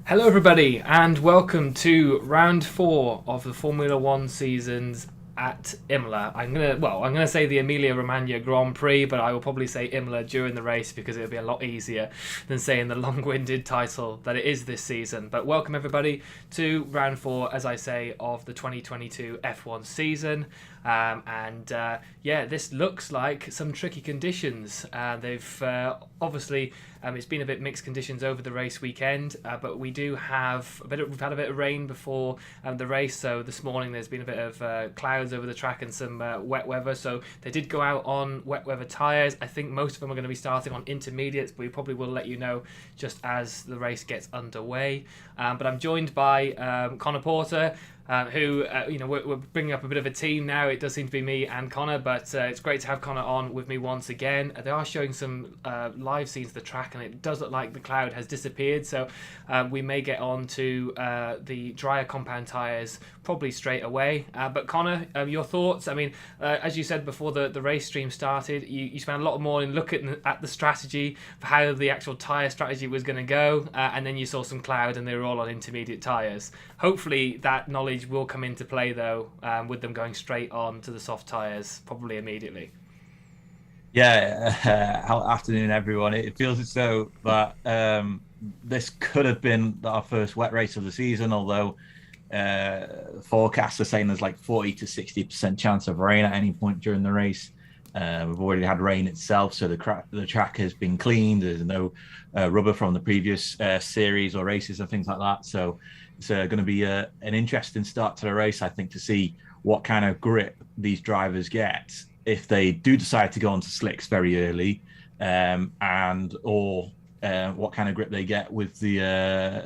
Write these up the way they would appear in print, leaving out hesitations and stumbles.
Hello, everybody, and welcome to round 4 of the Formula One seasons at Imola. I'm gonna say the Emilia Romagna Grand Prix, but I will probably say Imola during the race because it'll be a lot easier than saying the long-winded title that it is this season. But welcome everybody to round 4, as I say, of the 2022 F1 season. This looks like some tricky conditions. They've obviously it's been a bit mixed conditions over the race weekend, but we do have we've had a bit of rain before the race. So this morning there's been a bit of clouds over the track and some wet weather. So they did go out on wet weather tyres. I think most of them are going to be starting on intermediates, but we probably will let you know just as the race gets underway. But I'm joined by Conor Porter. We're bringing up a bit of a team now. It does seem to be me and Conor, but it's great to have Conor on with me once again. They are showing some live scenes of the track, and it does look like the cloud has disappeared, so we may get on to the drier compound tyres probably straight away. But Conor, your thoughts? I mean, as you said before the race stream started, you spent a lot more in looking at the strategy for how the actual tyre strategy was going to go, and then you saw some cloud and they were all on intermediate tyres. Hopefully that knowledge will come into play though, with them going straight on to the soft tyres probably immediately. Yeah, afternoon, everyone. It feels as though that this could have been our first wet race of the season, although forecasts are saying there's like 40 to 60% chance of rain at any point during the race. We've already had rain itself, so the track has been cleaned. There's no rubber from the previous series or races and things like that. So it's going to be an interesting start to the race, I think, to see what kind of grip these drivers get if they do decide to go onto slicks very early, or what kind of grip they get with the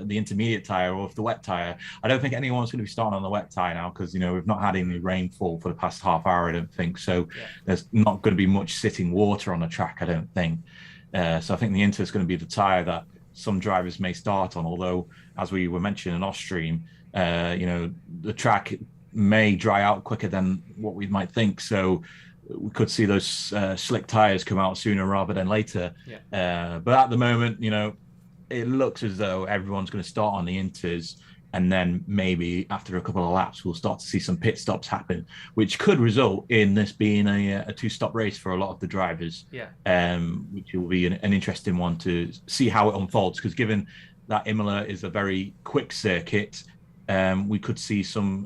intermediate tire or with the wet tire. I don't think anyone's going to be starting on the wet tire now because we've not had any rainfall for the past half hour. I don't think so. Yeah. There's not going to be much sitting water on the track, I don't think. So I think the Inter is going to be the tire that some drivers may start on. Although, as we were mentioning off stream, the track may dry out quicker than what we might think. So we could see those slick tires come out sooner rather than later. Yeah. But at the moment, it looks as though everyone's going to start on the Inters, and then maybe after a couple of laps, we'll start to see some pit stops happen, which could result in this being a two-stop race for a lot of the drivers. Yeah. Which will be an interesting one to see how it unfolds, because given that Imola is a very quick circuit, we could see some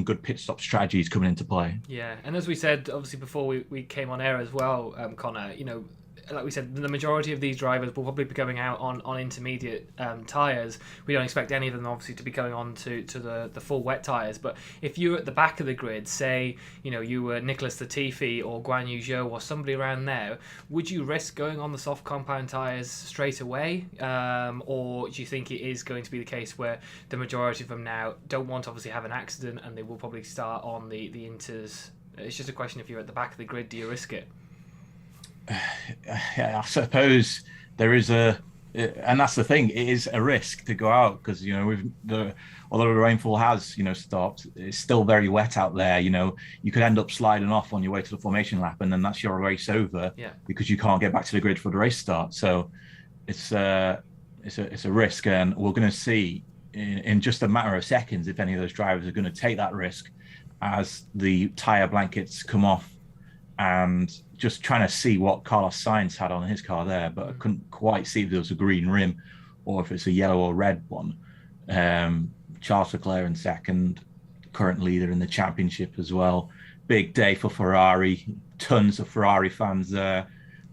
good pit stop strategies coming into play. Yeah, and as we said, obviously before we came on air as well, Conor, like we said, the majority of these drivers will probably be going out on intermediate tyres. We don't expect any of them, obviously, to be going on to the full wet tyres. But if you're at the back of the grid, say, you were Nicholas Latifi or Guan Yu Zhou or somebody around there, would you risk going on the soft compound tyres straight away? Or do you think it is going to be the case where the majority of them now don't want to obviously have an accident and they will probably start on the Inters? It's just a question, if you're at the back of the grid, do you risk it? I suppose there is and that's the thing. It is a risk to go out because although the rainfall has stopped, it's still very wet out there. You could end up sliding off on your way to the formation lap, and then that's your race over. Yeah. Because you can't get back to the grid for the race start. So it's a risk, and we're going to see in just a matter of seconds if any of those drivers are going to take that risk as the tire blankets come off. And just trying to see what Carlos Sainz had on his car there, but I couldn't quite see if there was a green rim or if it's a yellow or red one. Charles Leclerc in second, current leader in the championship as well. Big day for Ferrari. Tons of Ferrari fans there,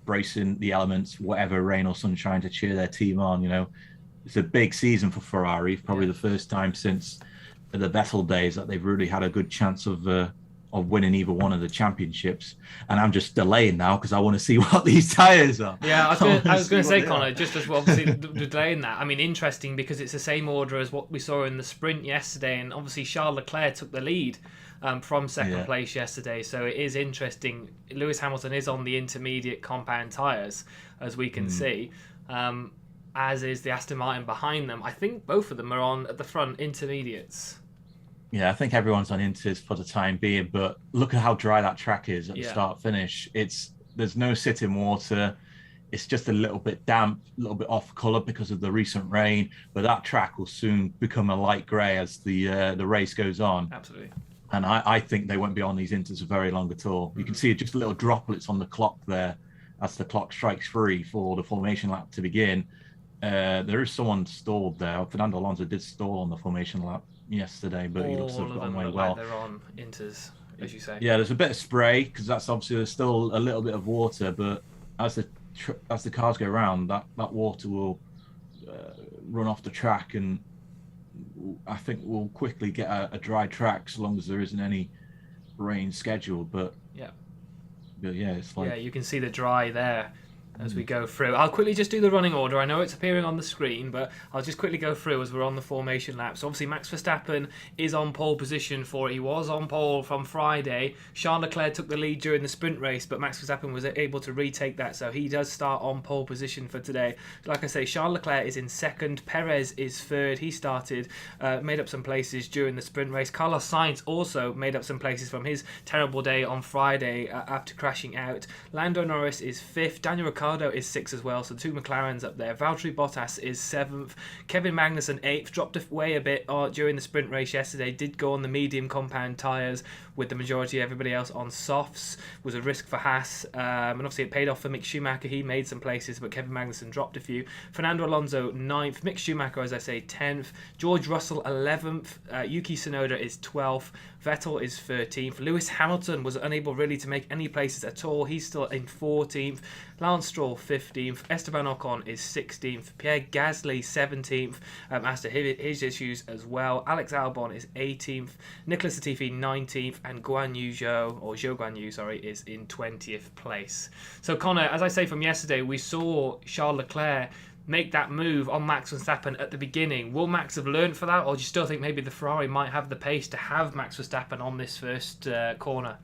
bracing the elements, whatever rain or sunshine, to cheer their team on. It's a big season for Ferrari. Probably the first time since the Vettel days that they've really had a good chance of winning either one of the championships. And I'm just delaying now because I want to see what these tyres are. Yeah, I was going to say, Conor, just as well, obviously delaying that. I mean, interesting because it's the same order as what we saw in the sprint yesterday, and obviously Charles Leclerc took the lead from second place yesterday. So it is interesting. Lewis Hamilton is on the intermediate compound tyres, as we can see, as is the Aston Martin behind them. I think both of them are on at the front intermediates. Yeah, I think everyone's on Inters for the time being, but look at how dry that track is at the start finish. There's no sitting water. it's just a little bit damp, a little bit off color because of the recent rain. But that track will soon become a light grey as the race goes on. Absolutely. And I think they won't be on these inters for very long at all. You can see just little droplets on the clock there as the clock strikes 3 for the formation lap to begin. There is someone stalled there. Fernando Alonso did stall on the formation lap yesterday, but he looks to have gotten away well. Like they're on inters, as you say. Yeah, there's a bit of spray because that's obviously there's still a little bit of water, but as the cars go around, that water will run off the track, and I think we'll quickly get a dry track so long as there isn't any rain scheduled. But yeah, it's like you can see the dry there as we go through. I'll quickly just do the running order. I know it's appearing on the screen, but I'll just quickly go through as we're on the formation lap. So obviously Max Verstappen is on pole position for it. He was on pole from Friday. Charles Leclerc took the lead during the sprint race, but Max Verstappen was able to retake that, so he does start on pole position for today. Like I say, Charles Leclerc is in second. Perez is third. He started, made up some places during the sprint race. Carlos Sainz also made up some places from his terrible day on Friday after crashing out. Lando Norris is fifth. Daniel Ricciardo is 6th as well, so 2 McLarens up there. Valtteri Bottas is 7th. Kevin Magnussen 8th, dropped away a bit during the sprint race yesterday, did go on the medium compound tyres with the majority of everybody else on softs. Was a risk for Haas, and obviously it paid off for Mick Schumacher. He made some places, but Kevin Magnussen dropped a few. Fernando Alonso 9th, Mick Schumacher, as I say, 10th. George Russell 11th, Yuki Tsunoda is 12th. Vettel is 13th. Lewis Hamilton was unable really to make any places at all. He's still in 14th. Lance Stroll 15th. Esteban Ocon is 16th. Pierre Gasly 17th after his issues as well. Alex Albon is 18th. Nicholas Latifi 19th. And Zhou Guanyu is in 20th place. So Conor, as I say from yesterday, we saw Charles Leclerc make that move on Max Verstappen at the beginning. Will Max have learned for that, or do you still think maybe the Ferrari might have the pace to have Max Verstappen on this first corner?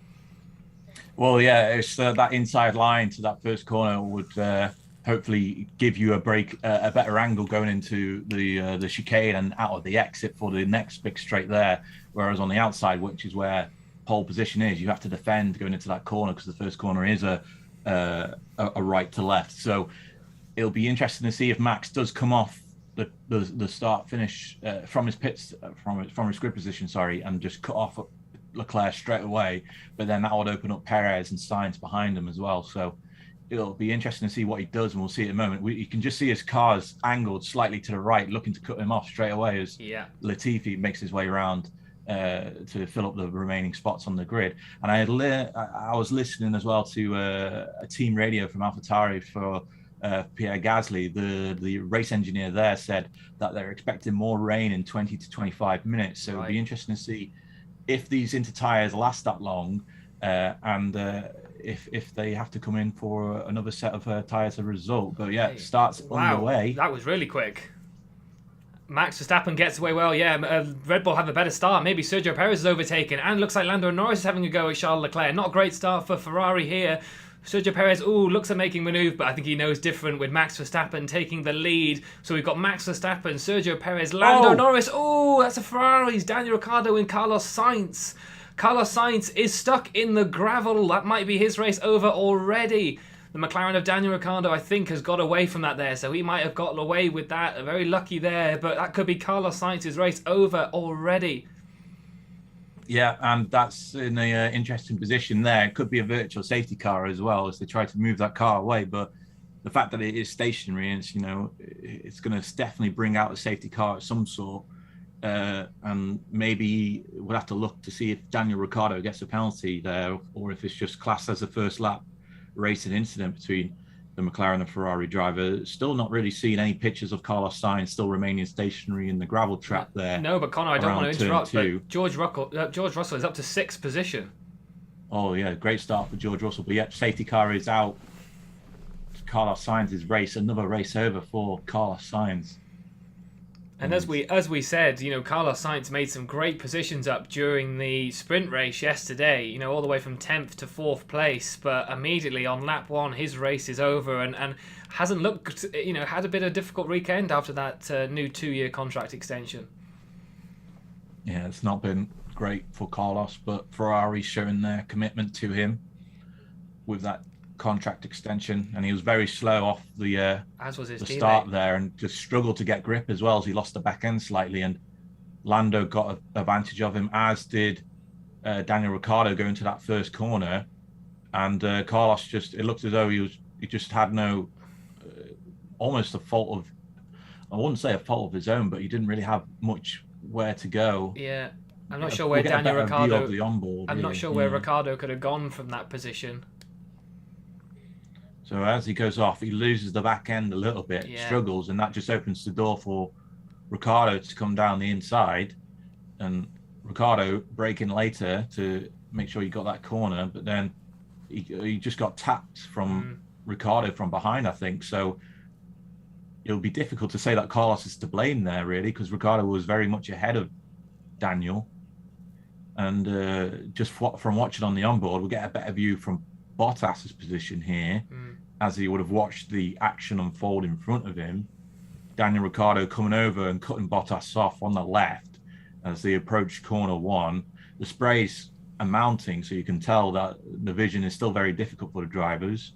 Well, yeah, it's that inside line to that first corner would hopefully give you a better angle going into the chicane and out of the exit for the next big straight there. Whereas on the outside, which is where pole position is, you have to defend going into that corner because the first corner is a right to left. So it'll be interesting to see if Max does come off the start finish from his pits from his grid position, and just cut off Leclerc straight away. But then that would open up Perez and Sainz behind him as well. So it'll be interesting to see what he does, and we'll see in a moment. You can just see his car's angled slightly to the right, looking to cut him off straight away as Latifi makes his way around to fill up the remaining spots on the grid. And I was listening as well to a team radio from AlphaTauri for Pierre Gasly. The race engineer there said that they're expecting more rain in 20 to 25 minutes. So it'll be interesting to see if these inter tyres last that long, and if they have to come in for another set of tyres as a result. But yeah, it starts underway. That was really quick. Max Verstappen gets away well. Red Bull have a better start. Maybe Sergio Perez is overtaken, and looks like Lando Norris is having a go at Charles Leclerc. Not a great start for Ferrari here. Sergio Perez, looks like making a move, but I think he knows different with Max Verstappen taking the lead. So we've got Max Verstappen, Sergio Perez, Lando Norris. That's a Ferraris. Daniel Ricciardo and Carlos Sainz. Carlos Sainz is stuck in the gravel. That might be his race over already. The McLaren of Daniel Ricciardo, I think, has got away from that there, so he might have gotten away with that. Very lucky there, but that could be Carlos Sainz's race over already. Yeah, and that's in an interesting position there. It could be a virtual safety car as well as they try to move that car away. But the fact that it is stationary, and it's going to definitely bring out a safety car of some sort. And maybe we'll have to look to see if Daniel Ricciardo gets a penalty there, or if it's just classed as a first lap racing incident between the McLaren and Ferrari driver. Still not really seeing any pictures of Carlos Sainz still remaining stationary in the gravel trap there. No, but Conor, I don't want to interrupt, but George Russell is up to 6th position. Oh yeah, great start for George Russell. But yet, safety car is out. Carlos Sainz's race, another race over for Carlos Sainz. And as we said, Carlos Sainz made some great positions up during the sprint race yesterday, all the way from 10th to 4th place. But immediately on lap 1, his race is over and hasn't looked, had a bit of a difficult weekend after that new 2-year contract extension. Yeah, it's not been great for Carlos, but Ferrari showing their commitment to him with that contract extension, and he was very slow off the as was his the teammate. start there, and just struggled to get grip as well as he lost the back end slightly. And Lando got an advantage of him, as did Daniel Ricciardo going to that first corner. And Carlos it looked as though he just had no, almost a fault of, I wouldn't say a fault of his own, but he didn't really have much where to go. Yeah, I'm not sure where Daniel Ricciardo. I'm not sure where Ricciardo could have gone from that position. So as he goes off, he loses the back end a little bit, struggles, and that just opens the door for Ricciardo to come down the inside, and Ricciardo braking later to make sure he got that corner, but then he just got tapped from Ricciardo from behind, I think. So it'll be difficult to say that Carlos is to blame there, really, because Ricciardo was very much ahead of Daniel. And just from watching on the onboard, we'll get a better view from Bottas's position here, as he would have watched the action unfold in front of him. Daniel Ricciardo coming over and cutting Bottas off on the left as they approach corner one. The sprays are mounting, so you can tell that the vision is still very difficult for the drivers.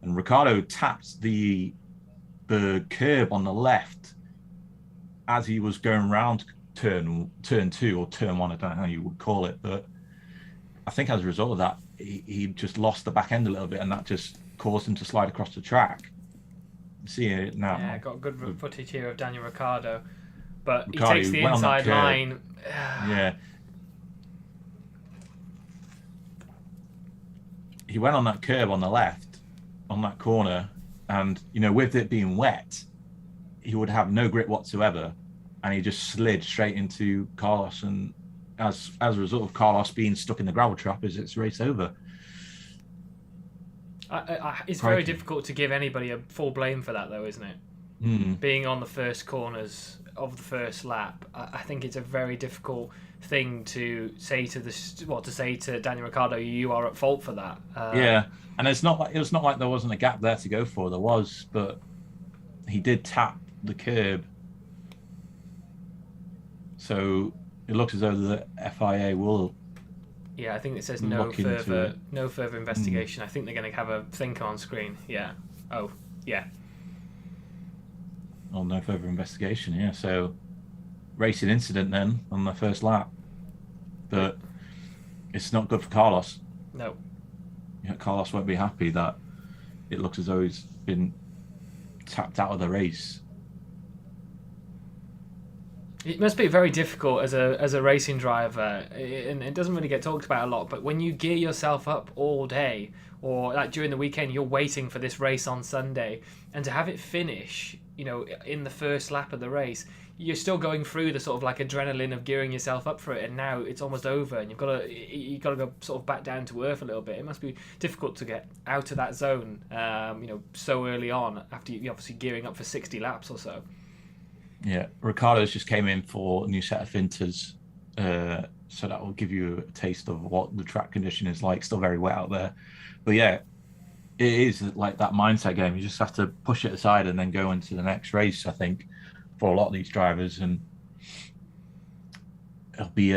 And Ricciardo tapped the curb on the left as he was going around turn two or turn one, I don't know how you would call it, but I think as a result of that, he just lost the back end a little bit, and that just caused him to slide across the track. See it now. Yeah, got good footage here of Daniel Ricciardo, but he takes the inside line. Yeah. He went on that curb on the left, on that corner, and, you know, with it being wet, he would have no grip whatsoever, and he just slid straight into Carlos, and as a result of Carlos being stuck in the gravel trap, it's race over. It's very difficult to give anybody a full blame for that, though, isn't it? Being on the first corners of the first lap, I think it's a very difficult thing to say to Daniel Ricciardo, you are at fault for that. Yeah, and it was not like there wasn't a gap there to go for. There was, but he did tap the curb, so it looks as though the FIA will. Yeah, I think it says no further investigation. I think they're going to have a thing on screen. Yeah. Oh, yeah. Oh, no further investigation. Yeah. So, racing incident then on the first lap, but it's not good for Carlos. No. Yeah, Carlos won't be happy that it looks as though he's been tapped out of the race. It must be very difficult as a racing driver, and it doesn't really get talked about a lot, but when you gear yourself up all day, or like during the weekend, you're waiting for this race on Sunday, and to have it finish, you know, in the first lap of the race, you're still going through the sort of like adrenaline of gearing yourself up for it, and now it's almost over, and you've got to go sort of back down to earth a little bit. It must be difficult to get out of that zone, you know, so early on after you're obviously gearing up for 60 laps or so. Yeah, Ricciardo's just came in for a new set of filters, so that will give you a taste of what the track condition is like. Still very wet out there, but yeah, it is like that mindset game. You just have to push it aside and then go into the next race, I think, for a lot of these drivers, and it'll be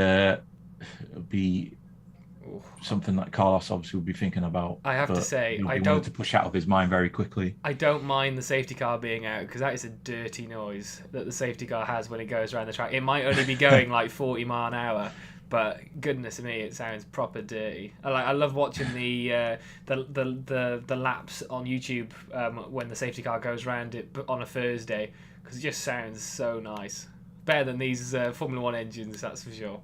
something that Carlos obviously will be thinking about. I have to say, I don't to push out of his mind very quickly. I don't mind the safety car being out, because that is a dirty noise that the safety car has when it goes around the track. It might only be going like 40 mile an hour, but goodness me, it sounds proper dirty. I love watching the laps on YouTube when the safety car goes around it on a Thursday, because it just sounds so nice. Better than these Formula 1 engines, that's for sure.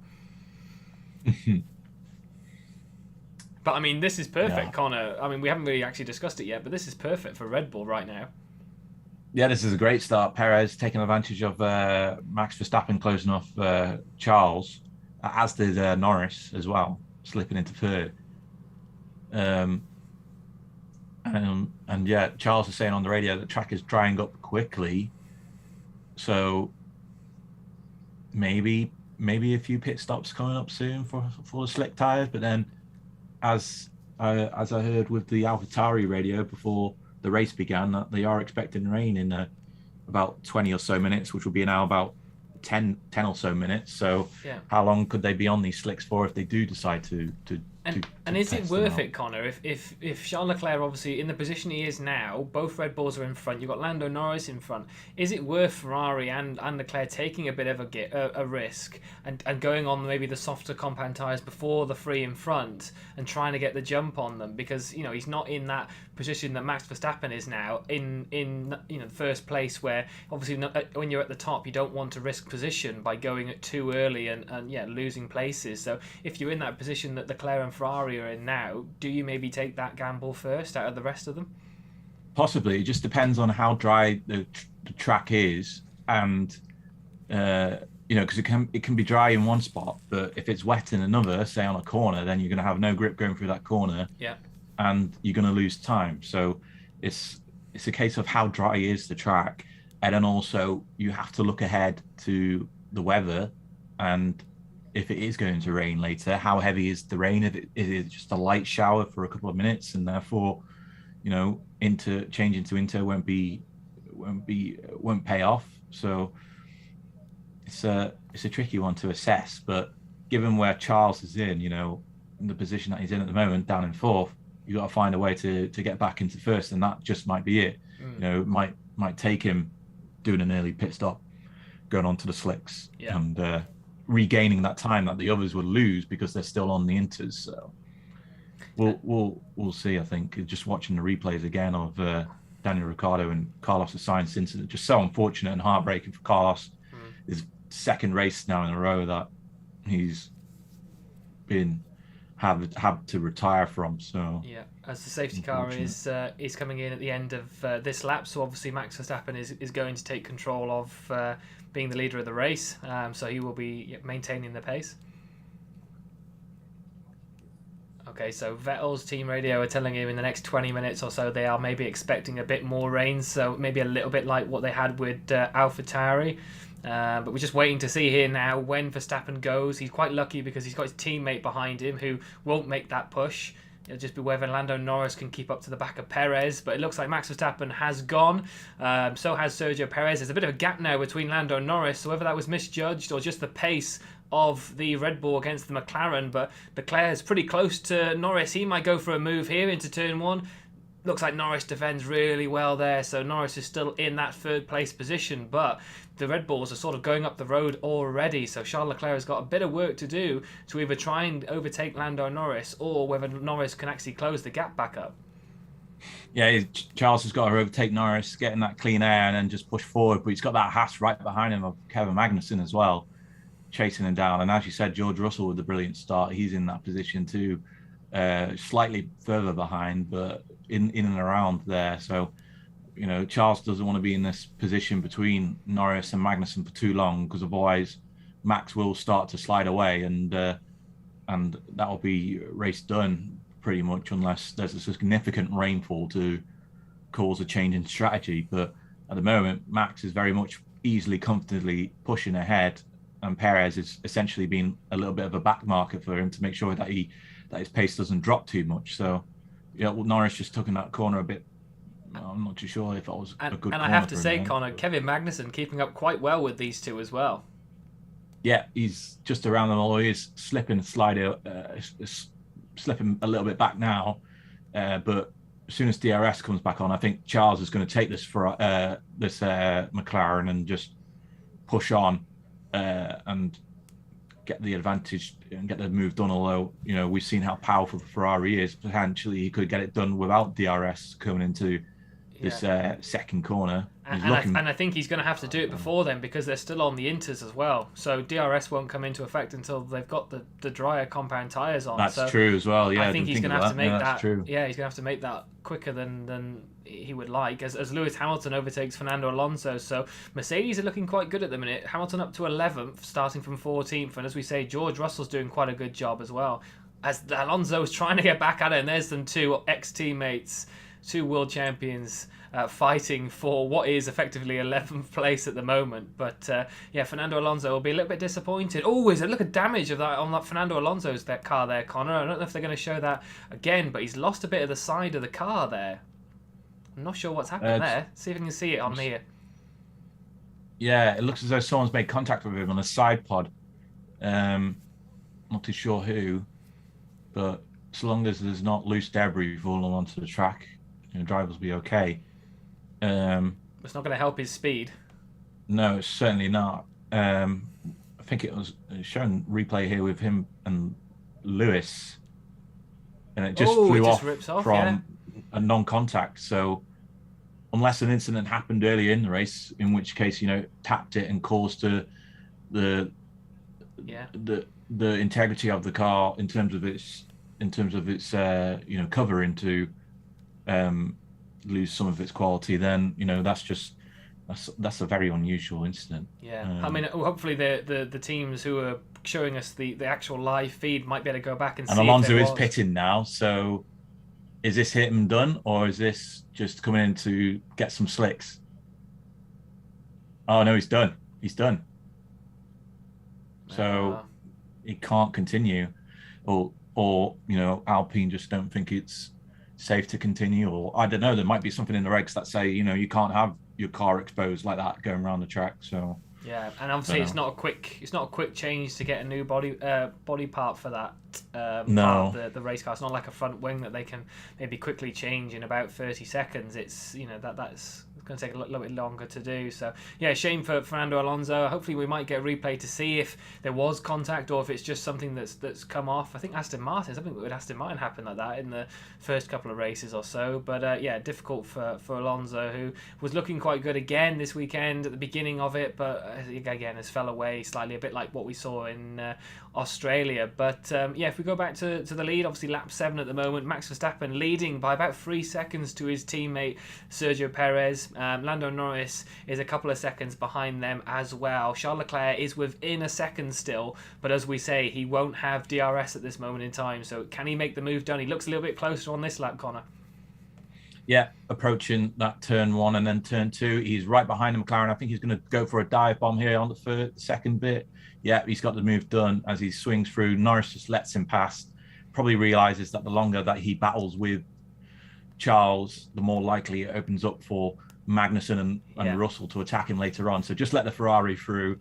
But I mean, this is perfect, yeah. Conor. I mean, we haven't really actually discussed it yet, but this is perfect for Red Bull right now. Yeah, this is a great start. Perez taking advantage of Max Verstappen closing off Charles, as did Norris as well, slipping into third. And yeah, Charles is saying on the radio that the track is drying up quickly, so maybe a few pit stops coming up soon for the slick tyres. But then, as I heard with the AlphaTauri radio before the race began, that they are expecting rain in about 20 or so minutes, which will be now about 10 or so minutes. So yeah. How long could they be on these slicks for if they do decide to And is it worth it, Conor? If Charles Leclerc, obviously in the position he is now, both Red Bulls are in front. You've got Lando Norris in front. Is it worth Ferrari and Leclerc taking a bit of a risk and going on maybe the softer compound tyres before the three in front and trying to get the jump on them? Because he's not in that position that Max Verstappen is now in the first place, where obviously when you're at the top you don't want to risk position by going it too early and losing places. So if you're in that position that Leclerc and Ferrari are in now, do you maybe take that gamble first out of the rest of them? Possibly. It just depends on how dry the track is, and because it can be dry in one spot, but if it's wet in another, say on a corner, then you're going to have no grip going through that corner, and you're going to lose time. So it's a case of how dry is the track, and then also you have to look ahead to the weather, and if it is going to rain later, how heavy is the rain? If it is just a light shower for a couple of minutes, and therefore, change into Inter won't pay off. So it's a tricky one to assess. But given where Charles is in the position that he's in at the moment, down in fourth, you got to find a way to get back into first, and that just might be it. It might take him doing an early pit stop, going on to the slicks, and regaining that time that the others would lose because they're still on the Inters. So we'll see. I think just watching the replays again of Daniel Ricciardo and Carlos Sainz incident, just so unfortunate and heartbreaking for Carlos. His second race now in a row that he's had to retire from. So as the safety car is coming in at the end of this lap, so obviously Max Verstappen is going to take control of being the leader of the race, so he will be maintaining the pace. Okay, so Vettel's team radio are telling him in the next 20 minutes or so they are maybe expecting a bit more rain, so maybe a little bit like what they had with AlphaTauri. But we're just waiting to see here now when Verstappen goes. He's quite lucky because he's got his teammate behind him who won't make that push. It'll just be whether Lando Norris can keep up to the back of Perez, but it looks like Max Verstappen has gone. So has Sergio Perez. There's a bit of a gap now between Lando and Norris, so whether that was misjudged or just the pace of the Red Bull against the McLaren, but Leclerc is pretty close to Norris. He might go for a move here into turn one. Looks like Norris defends really well there, so Norris is still in that third place position, but the Red Bulls are sort of going up the road already, so Charles Leclerc has got a bit of work to do to either try and overtake Lando Norris or whether Norris can actually close the gap back up. Yeah, Charles has got to overtake Norris, get in that clean air and then just push forward, but he's got that Haas right behind him of Kevin Magnussen as well, chasing him down. And as you said, George Russell with the brilliant start, he's in that position too, slightly further behind, but in and around there. So Charles doesn't want to be in this position between Norris and Magnussen for too long, because otherwise Max will start to slide away, and that'll be race done pretty much, unless there's a significant rainfall to cause a change in strategy. But at the moment, Max is very much easily, comfortably pushing ahead, and Perez is essentially being a little bit of a back marker for him to make sure that his pace doesn't drop too much. So Norris just took in that corner a bit. I'm not too sure if that was a good corner. And I have to say, Conor, Kevin Magnussen keeping up quite well with these two as well. Yeah, he's just around them all. He is slipping a little bit back now. But as soon as DRS comes back on, I think Charles is going to take this McLaren and just push on and get the advantage and get the move done. Although we've seen how powerful the Ferrari is, potentially he could get it done without DRS coming into this second corner. And I think he's going to have to do it before then, because they're still on the Inters as well. So DRS won't come into effect until they've got the drier compound tyres on. That's true as well. Yeah, I think he's going to have to make that. True. Yeah, he's going to have to make that quicker than he would like, as Lewis Hamilton overtakes Fernando Alonso. So Mercedes are looking quite good at the minute. Hamilton up to 11th, starting from 14th, and as we say, George Russell's doing quite a good job as well. As Alonso is trying to get back at it, and there's them two ex-teammates, two world champions, fighting for what is effectively 11th place at the moment. But Fernando Alonso will be a little bit disappointed. Oh, is it look at damage of that on that Fernando Alonso's that car there, Conor? I don't know if they're going to show that again, but he's lost a bit of the side of the car there. I'm not sure what's happened there. See if you can see it on here. Yeah, it looks as though someone's made contact with him on a side pod. Not too sure who, but so long as there's not loose debris falling onto the track, drivers will be okay. It's not going to help his speed. No, it's certainly not. I think it was showing replay here with him and Lewis, and it just flew off from a non-contact. So unless an incident happened earlier in the race, in which case tapped it and caused the integrity of the car in terms of its covering to lose some of its quality, then that's a very unusual incident. Yeah, I mean, hopefully the teams who are showing us the actual live feed might be able to go back and see. And Alonso is pitting now, so is this hit and done, or is this just coming in to get some slicks? Oh no, he's done. He's done. So he can't continue, or Alpine just don't think it's safe to continue, or I don't know. There might be something in the regs that say you can't have your car exposed like that going around the track. So yeah, and obviously it's not a quick change to get a new body part for that. No, part of the race car. It's not like a front wing that they can maybe quickly change in about 30 seconds. It's that's going to take a little bit longer to do. So yeah, shame for Fernando Alonso. Hopefully we might get a replay to see if there was contact or if it's just something that's come off. I think something with Aston Martin happened like that in the first couple of races or so. But yeah, difficult for Alonso, who was looking quite good again this weekend at the beginning of it, but again has fell away slightly, a bit like what we saw in Australia. But yeah, if we go back to the lead, obviously lap 7 at the moment, Max Verstappen leading by about 3 seconds to his teammate Sergio Perez. Lando Norris is a couple of seconds behind them as well. Charles Leclerc is within a second still, but as we say, he won't have DRS at this moment in time. So can he make the move done? He looks a little bit closer on this lap, Conor. Yeah, approaching that turn 1 and then turn 2. He's right behind the McLaren. I think he's going to go for a dive bomb here on the second bit. Yeah, he's got the move done as he swings through. Norris just lets him past. Probably realizes that the longer that he battles with Charles, the more likely it opens up for Magnussen and Russell to attack him later on. So just let the Ferrari through,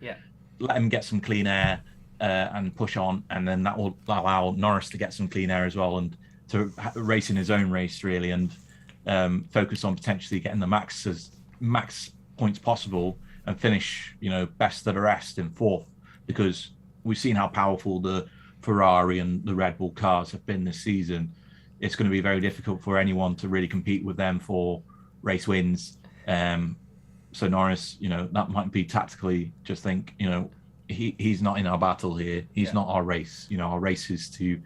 let him get some clean air and push on, and then that will allow Norris to get some clean air as well and to race in his own race really, and focus on potentially getting the max points possible and finish best of the rest in 4th, because we've seen how powerful the Ferrari and the Red Bull cars have been this season. It's going to be very difficult for anyone to really compete with them for race wins. So Norris, that might be tactically just think, he's not in our battle here. He's not our race. Our race is to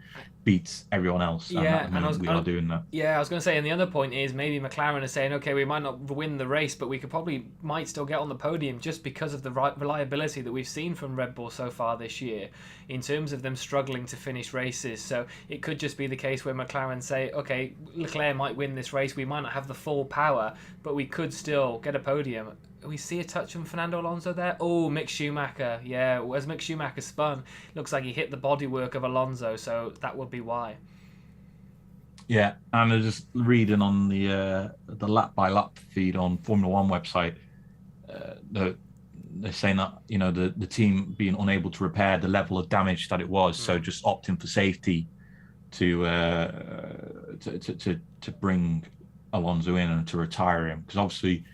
beat everyone else. And we are doing that. Yeah, I was going to say, and the other point is maybe McLaren is saying, okay, we might not win the race, but we might still get on the podium just because of the reliability that we've seen from Red Bull so far this year in terms of them struggling to finish races. So it could just be the case where McLaren say, okay, Leclerc might win this race. We might not have the full power, but we could still get a podium. We see a touch from Fernando Alonso there. Oh, Mick Schumacher. Yeah, as Mick Schumacher spun, looks like he hit the bodywork of Alonso, so that would be why. Yeah, and I'm just reading on the lap by lap feed on Formula One website. They're saying that the team being unable to repair the level of damage that it was, so just opting for safety to bring Alonso in and to retire him, because obviously,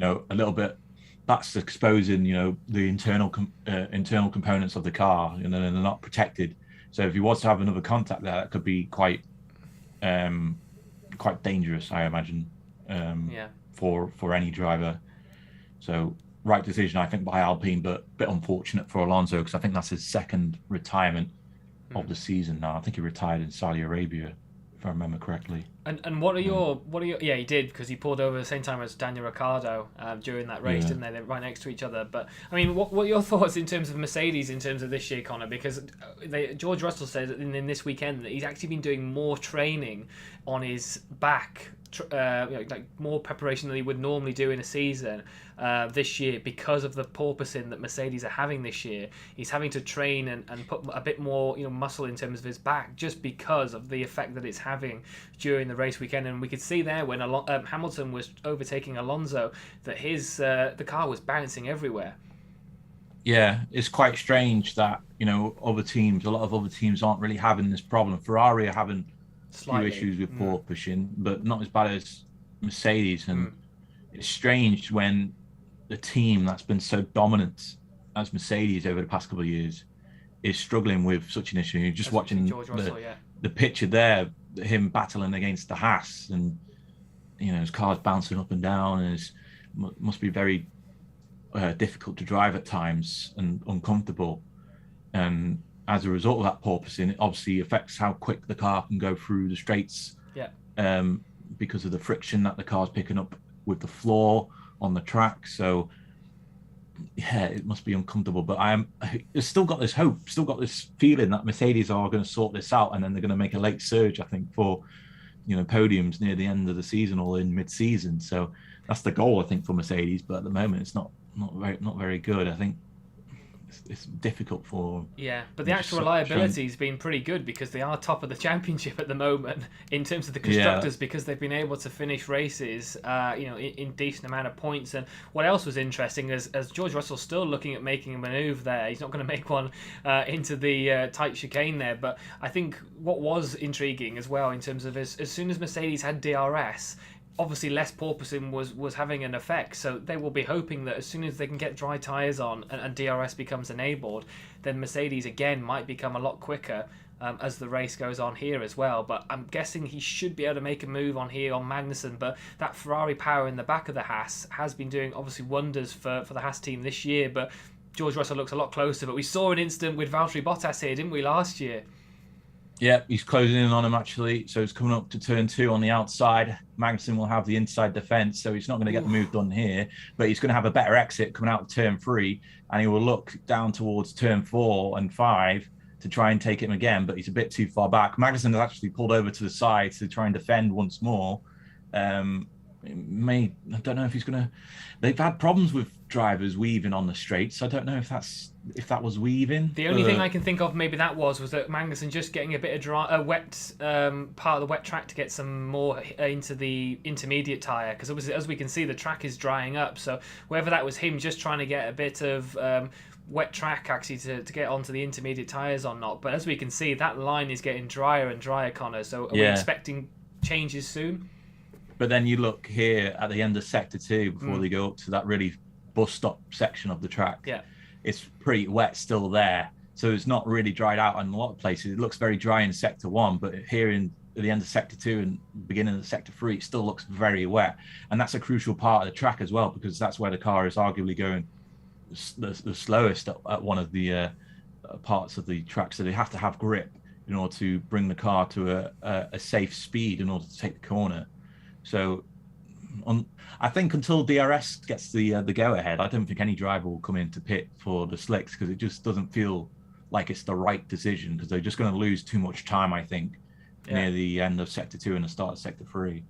a little bit that's exposing the internal components of the car, and they're not protected. So if he was to have another contact there, that could be quite dangerous, I imagine, for any driver. So right decision, I think, by Alpine, but a bit unfortunate for Alonso, because I think that's his second retirement of the season now. I think he retired in Saudi Arabia, if I remember correctly. And what are your yeah, he did, because he pulled over at the same time as Daniel Ricciardo during that race, didn't they? They're right next to each other. But I mean, what are your thoughts in terms of Mercedes in terms of this year, Conor? Because George Russell said in this weekend that he's actually been doing more training on his back, like more preparation than he would normally do in a season this year, because of the porpoising that Mercedes are having this year. He's having to train and put a bit more muscle in terms of his back, just because of the effect that it's having during the race weekend. And we could see there when Hamilton was overtaking Alonso that his the car was bouncing everywhere. Yeah, it's quite strange that a lot of other teams aren't really having this problem. Ferrari are having Slightly. issues with porpoising, but not as bad as Mercedes. And it's strange when the team that's been so dominant as Mercedes over the past couple of years is struggling with such an issue. You're just watching the picture there, him battling against the Haas, and his car's bouncing up and down, and it must be very difficult to drive at times and uncomfortable. And as a result of that porpoising, it obviously affects how quick the car can go through the straights. Because of the friction that the car's picking up with the floor on the track. So yeah, it must be uncomfortable, but I've still got this hope, still got this feeling that Mercedes are going to sort this out, and then they're going to make a late surge, I think, for podiums near the end of the season or in mid-season. So that's the goal, I think, for Mercedes. But at the moment, it's not very good. I think it's difficult for. Yeah, but the actual reliability has been pretty good because they are top of the championship at the moment in terms of the constructors, because they've been able to finish races, in decent amount of points. And what else was interesting is, as George Russell's still looking at making a manoeuvre there, he's not going to make one into the tight chicane there. But I think what was intriguing as well in terms of as soon as Mercedes had DRS, obviously less porpoising was having an effect, so they will be hoping that as soon as they can get dry tyres on and DRS becomes enabled, then Mercedes again might become a lot quicker as the race goes on here as well. But I'm guessing he should be able to make a move on here on Magnussen, but that Ferrari power in the back of the Haas has been doing obviously wonders for the Haas team this year. But George Russell looks a lot closer, but we saw an incident with Valtteri Bottas here, didn't we, last year? Yeah, he's closing in on him, actually. So he's coming up to turn 2 on the outside. Magnussen will have the inside defence, so he's not going to get the move done here. But he's going to have a better exit coming out of turn 3, and he will look down towards turn 4 and 5 to try and take him again, but he's a bit too far back. Magnussen has actually pulled over to the side to try and defend once more. I don't know if he's going to. They've had problems with drivers weaving on the straights. I don't know if that was weaving. The only thing I can think of maybe that was that Magnussen just getting a bit of wet part of the wet track to get some more into the intermediate tyre, because obviously, as we can see, the track is drying up. So whether that was him just trying to get a bit of wet track actually to get onto the intermediate tyres or not. But as we can see, that line is getting drier and drier, Conor. So are we expecting changes soon? But then you look here at the end of Sector 2 before they go up to that really bus stop section of the track. Yeah, it's pretty wet still there. So it's not really dried out in a lot of places. It looks very dry in Sector 1, but here at the end of Sector 2 and beginning of Sector 3, it still looks very wet. And that's a crucial part of the track as well, because that's where the car is arguably going the slowest at one of the parts of the track. So they have to have grip in order to bring the car to a safe speed in order to take the corner. So I think until DRS gets the go-ahead, I don't think any driver will come into pit for the slicks, because it just doesn't feel like it's the right decision, because they're just going to lose too much time, I think, near the end of Sector 2 and the start of Sector 3.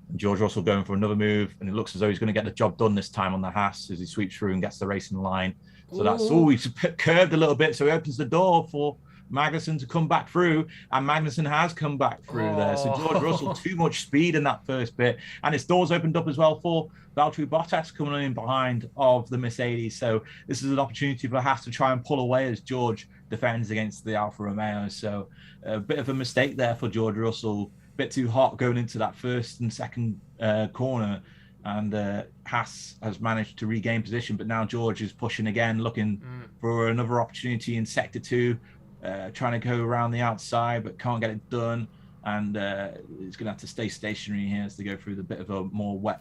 And George Russell going for another move, and it looks as though he's going to get the job done this time on the Haas as he sweeps through and gets the racing line. So that's always curved a little bit, so he opens the door for Magnussen to come back through, and Magnussen has come back through there. So George Russell, too much speed in that first bit, and his doors opened up as well for Valtteri Bottas coming in behind of the Mercedes. So this is an opportunity for Haas to try and pull away as George defends against the Alfa Romeo. So a bit of a mistake there for George Russell, a bit too hot going into that first and second corner, and Haas has managed to regain position, but now George is pushing again, looking for another opportunity in Sector 2. Trying to go around the outside, but can't get it done, and he's going to have to stay stationary here as they go through the bit of a more wet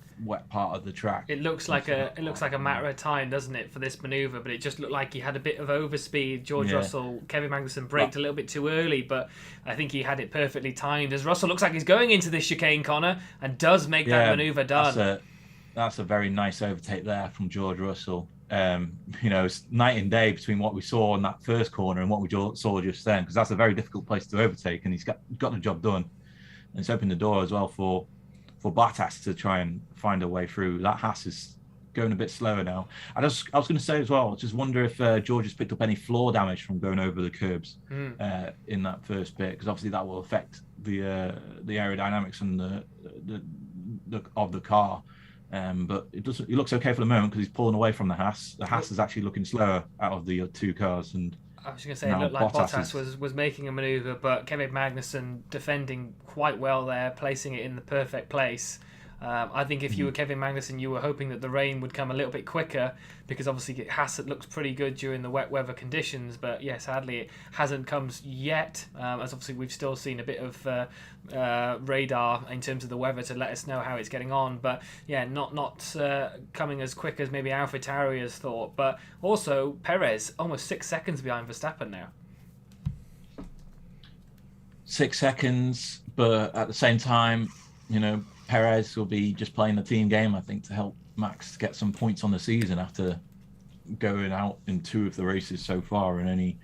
part of the track. It looks like a matter of time, doesn't it, for this manoeuvre? But it just looked like he had a bit of overspeed. George Russell, Kevin Magnussen braked a little bit too early, but I think he had it perfectly timed. As Russell looks like he's going into this chicane, Conor, and does make that manoeuvre done. That's a very nice overtake there from George Russell. It's night and day between what we saw in that first corner and what we saw just then, because that's a very difficult place to overtake, and he's got the job done. And it's opened the door as well for Bottas to try and find a way through. That Haas is going a bit slower now. I was going to say as well, I just wonder if George has picked up any floor damage from going over the curbs in that first bit, because obviously that will affect the aerodynamics and the of the car. But it looks okay for the moment, because he's pulling away from the Haas. The Haas is actually looking slower out of the two cars, and I was going to say, Now it looked like Bottas Bottas was making a manoeuvre, but Kevin Magnussen defending quite well there, placing it in the perfect place. I think if you were Kevin Magnussen, you were hoping that the rain would come a little bit quicker, because obviously Haas looked pretty good during the wet weather conditions, but yeah, sadly it hasn't come yet, as obviously we've still seen a bit of radar in terms of the weather to let us know how it's getting on, but yeah, not coming as quick as maybe AlphaTauri has thought. But also Perez almost 6 seconds behind Verstappen now. 6 seconds, but at the same time, Perez will be just playing the team game, I think, to help Max get some points on the season after going out in 2 of the races so far, and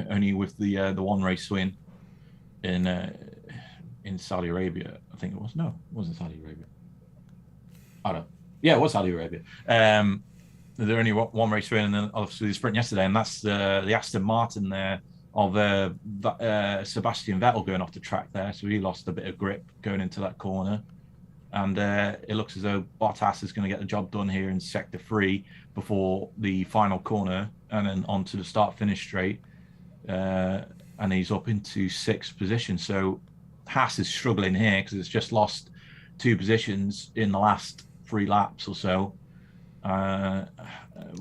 only with the one race win in Saudi Arabia, I think it was. No, it wasn't Saudi Arabia. I don't. Yeah, it was Saudi Arabia. There only one race win, and then obviously the sprint yesterday, and that's the Aston Martin there of Sebastian Vettel going off the track there, so he lost a bit of grip going into that corner, and it looks as though Bottas is going to get the job done here in sector 3 before the final corner, and then onto the start-finish straight, and he's up into 6th position. So Haas is struggling here because it's just lost 2 positions in the last 3 laps or so.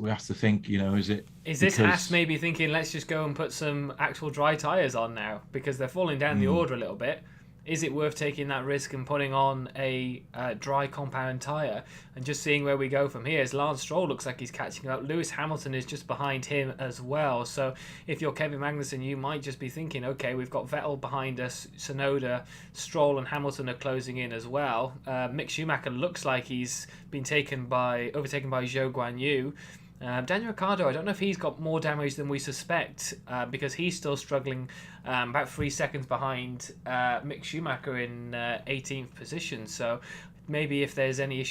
We have to think, is this Haas maybe thinking, let's just go and put some actual dry tyres on now, because they're falling down the order a little bit? Is it worth taking that risk and putting on a dry compound tyre and just seeing where we go from here? As Lance Stroll looks like he's catching up. Lewis Hamilton is just behind him as well. So if you're Kevin Magnussen, you might just be thinking, okay, we've got Vettel behind us, Tsunoda, Stroll and Hamilton are closing in as well. Mick Schumacher looks like he's been overtaken by Zhou Guanyu. Daniel Ricciardo, I don't know if he's got more damage than we suspect, because he's still struggling, about 3 seconds behind Mick Schumacher in 18th position. So maybe if there's any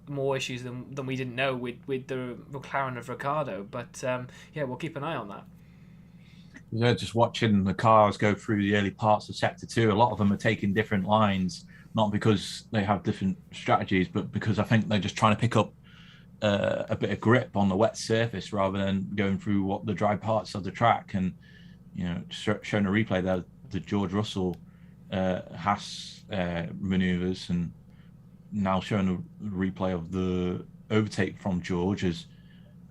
more issues than we didn't know with the McLaren of Ricciardo. But yeah, we'll keep an eye on that. Yeah, just watching the cars go through the early parts of sector 2, a lot of them are taking different lines, not because they have different strategies, but because I think they're just trying to pick up a bit of grip on the wet surface rather than going through what the dry parts of the track. And showing a replay there, the George Russell Haas maneuvers, and now showing a replay of the overtake from George as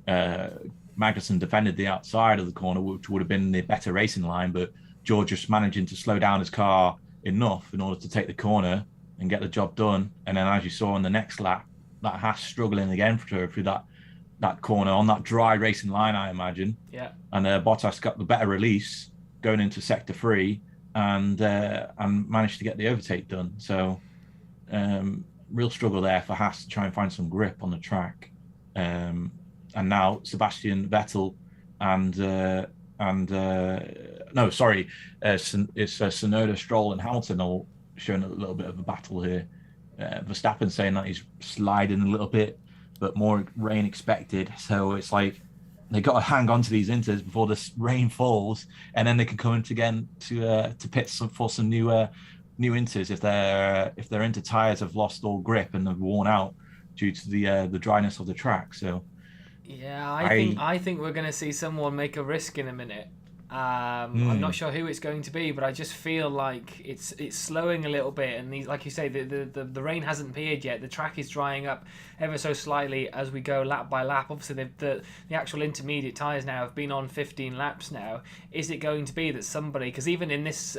Magnussen defended the outside of the corner, which would have been the better racing line, but George just managing to slow down his car enough in order to take the corner and get the job done. And then, as you saw in the next lap, that Haas struggling again through that corner on that dry racing line, I imagine. Yeah. And Bottas got the better release going into sector 3 and managed to get the overtake done. So real struggle there for Haas to try and find some grip on the track. And now Sebastian Vettel it's Tsunoda, Stroll and Hamilton all showing a little bit of a battle here. Verstappen saying that he's sliding a little bit, but more rain expected. So it's like they got to hang on to these inters before this rain falls, and then they can come in again to pits for some new inters if their inter tires have lost all grip and have worn out due to the dryness of the track. So yeah, I think we're going to see someone make a risk in a minute. I'm not sure who it's going to be, but I just feel like it's slowing a little bit, and like you say, the rain hasn't appeared yet. The track is drying up ever so slightly as we go lap by lap. Obviously, the actual intermediate tyres now have been on 15 laps now. Is it going to be that somebody, because even in this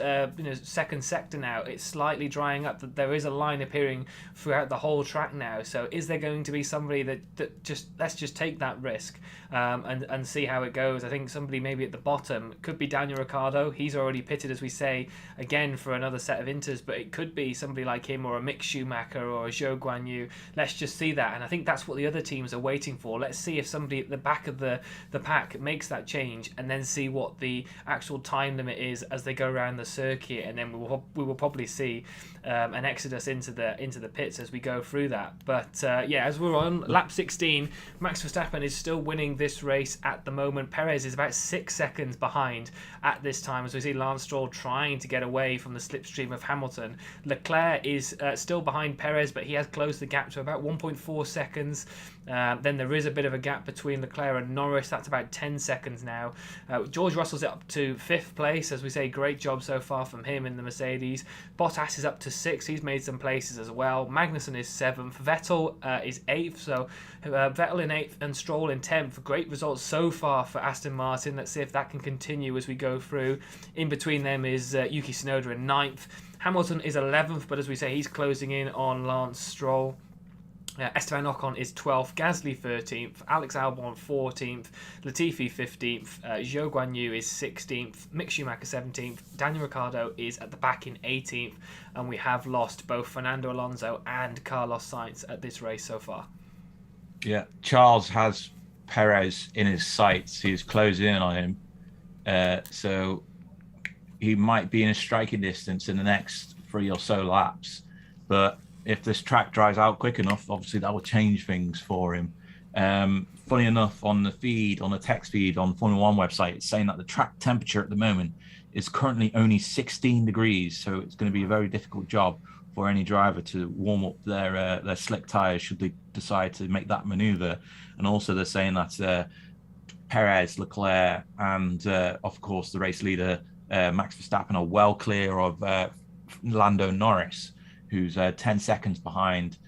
second sector now, it's slightly drying up, that there is a line appearing throughout the whole track now. So is there going to be somebody that just, let's just take that risk and see how it goes? I think somebody maybe at the bottom. Could be Daniel Ricciardo. He's already pitted, as we say, again for another set of inters, but it could be somebody like him or a Mick Schumacher or a Zhou Guanyu. Let's just see that, and I think that's what the other teams are waiting for. Let's see if somebody at the back of the pack makes that change, and then see what the actual time limit is as they go around the circuit, and then we will probably see an exodus into the pits as we go through that. But yeah, as we're on lap 16, Max Verstappen is still winning this race at the moment. Perez is about 6 seconds behind. behind at this time, as we see Lance Stroll trying to get away from the slipstream of Hamilton. Leclerc is still behind Perez, but he has closed the gap to about 1.4 seconds. Then there is a bit of a gap between Leclerc and Norris. That's about 10 seconds now. George Russell's up to 5th place. As we say, great job so far from him in the Mercedes. Bottas is up to 6th. He's made some places as well. Magnussen is 7th. Vettel is 8th. So Vettel in 8th and Stroll in 10th. Great results so far for Aston Martin. Let's see if that can continue as we go through. In between them is Yuki Tsunoda in 9th. Hamilton is 11th, but as we say, he's closing in on Lance Stroll. Esteban Ocon is 12th, Gasly 13th, Alex Albon 14th, Latifi 15th, Zhou Guanyu is 16th, Mick Schumacher 17th, Daniel Ricciardo is at the back in 18th, and we have lost both Fernando Alonso and Carlos Sainz at this race so far. Yeah, Charles has Perez in his sights. He's closing in on him. So he might be in a striking distance in the next 3 or so laps. But if this track dries out quick enough, obviously that will change things for him. Funny enough, on the text feed on Formula One website, it's saying that the track temperature at the moment is currently only 16 degrees. So it's going to be a very difficult job for any driver to warm up their slick tyres should they decide to make that maneuver. And also they're saying that Perez, Leclerc, and of course the race leader Max Verstappen are well clear of Lando Norris, who's 10 seconds behind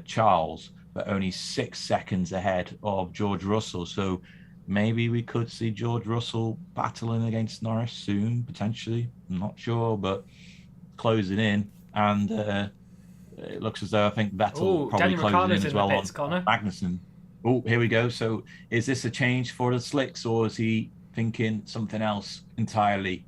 Charles, but only 6 seconds ahead of George Russell. So maybe we could see George Russell battling against Norris soon, potentially. I'm not sure, but closing in. And it looks as though I think Vettel probably closing in as well on Magnussen. Oh, here we go. So is this a change for the slicks, or is he thinking something else entirely?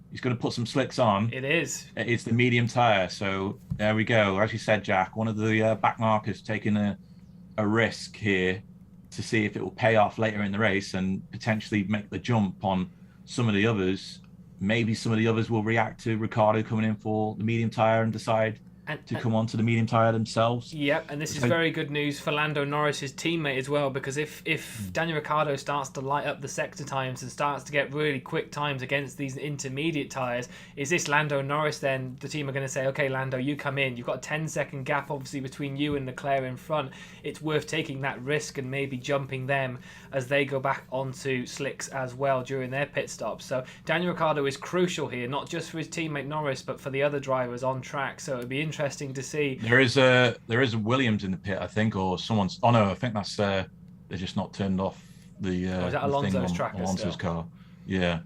He's going to put some slicks on. It is. It's the medium tyre. So there we go. As you said, Jack, one of the back markers taking a risk here to see if it will pay off later in the race and potentially make the jump on some of the others. Maybe some of the others will react to Ricciardo coming in for the medium tyre and decide to come on to the medium tyre themselves. Yep, and this is very good news for Lando Norris, his teammate as well, because if Daniel Ricciardo starts to light up the sector times and starts to get really quick times against these intermediate tyres, is this Lando Norris then? The team are going to say, okay, Lando, you come in. You've got a 10-second gap, obviously, between you and Leclerc in front. It's worth taking that risk and maybe jumping them as they go back onto slicks as well during their pit stops. So Daniel Ricciardo is crucial here, not just for his teammate Norris, but for the other drivers on track. So it'd be interesting to see. There is a Williams in the pit, I think, or someone's. Oh no, I think that's they're just not turned off the. Is that Alonso's tracker? Alonso's car. Yeah.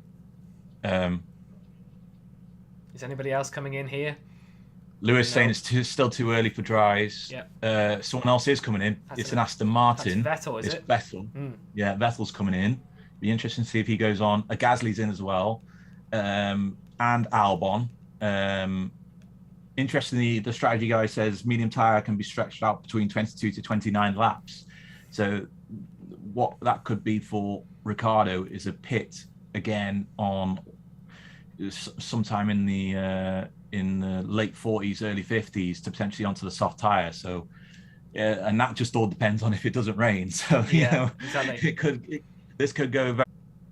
Is anybody else coming in here? Lewis saying it's still too early for dries. Yeah. Someone else is coming in. It's an Aston Martin. That's Vettel, is it? It's Vettel. Yeah, Vettel's coming in. Be interesting to see if he goes on. Gasly's in as well, and Albon. Interestingly, the strategy guy says medium tyre can be stretched out between 22 to 29 laps. So what that could be for Ricciardo is a pit again on sometime in the late 40s, early 50s to potentially onto the soft tyre. So, and that just all depends on if it doesn't rain. So, exactly. This could go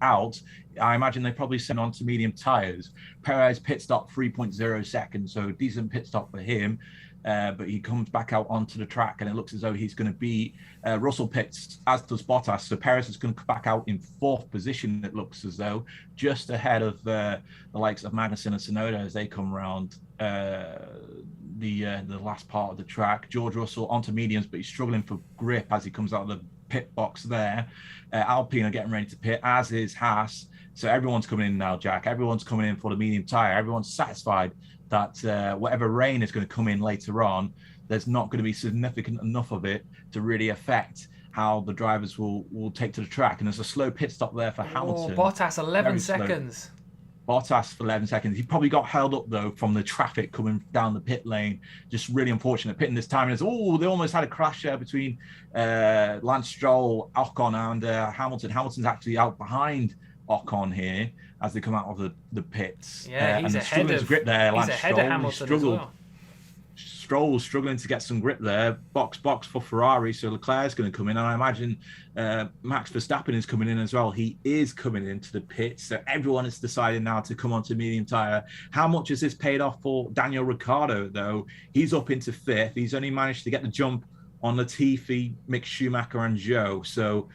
out. I imagine they probably send on to medium tyres. Perez pit stop 3.0 seconds, so decent pit stop for him. But he comes back out onto the track, and it looks as though he's going to be Russell pits, as does Bottas. So Perez is going to come back out in 4th position. It looks as though just ahead of the likes of Magnussen and Tsunoda as they come around the last part of the track. George Russell onto mediums, but he's struggling for grip as he comes out of the pit box there. Alpine are getting ready to pit, as is Haas. So everyone's coming in now, Jack. Everyone's coming in for the medium tyre. Everyone's satisfied that whatever rain is going to come in later on, there's not going to be significant enough of it to really affect how the drivers will take to the track. And there's a slow pit stop there for Hamilton. Bottas, 11 seconds. Bottas for 11 seconds. He probably got held up, though, from the traffic coming down the pit lane. Just really unfortunate pitting this time. And they almost had a crash there between Lance Stroll, Ocon, and Hamilton. Hamilton's actually out behind Ocon here as they come out of the pits. Yeah, he's ahead of grip there. He's ahead of Hamilton as well. Stroll's struggling to get some grip there. Box for Ferrari, so Leclerc's going to come in, and I imagine Max Verstappen is coming in as well. He is coming into the pits, so everyone is deciding now to come onto medium tyre. How much has this paid off for Daniel Ricciardo, though? He's up into 5th. He's only managed to get the jump on Latifi, Mick Schumacher, and Joe. So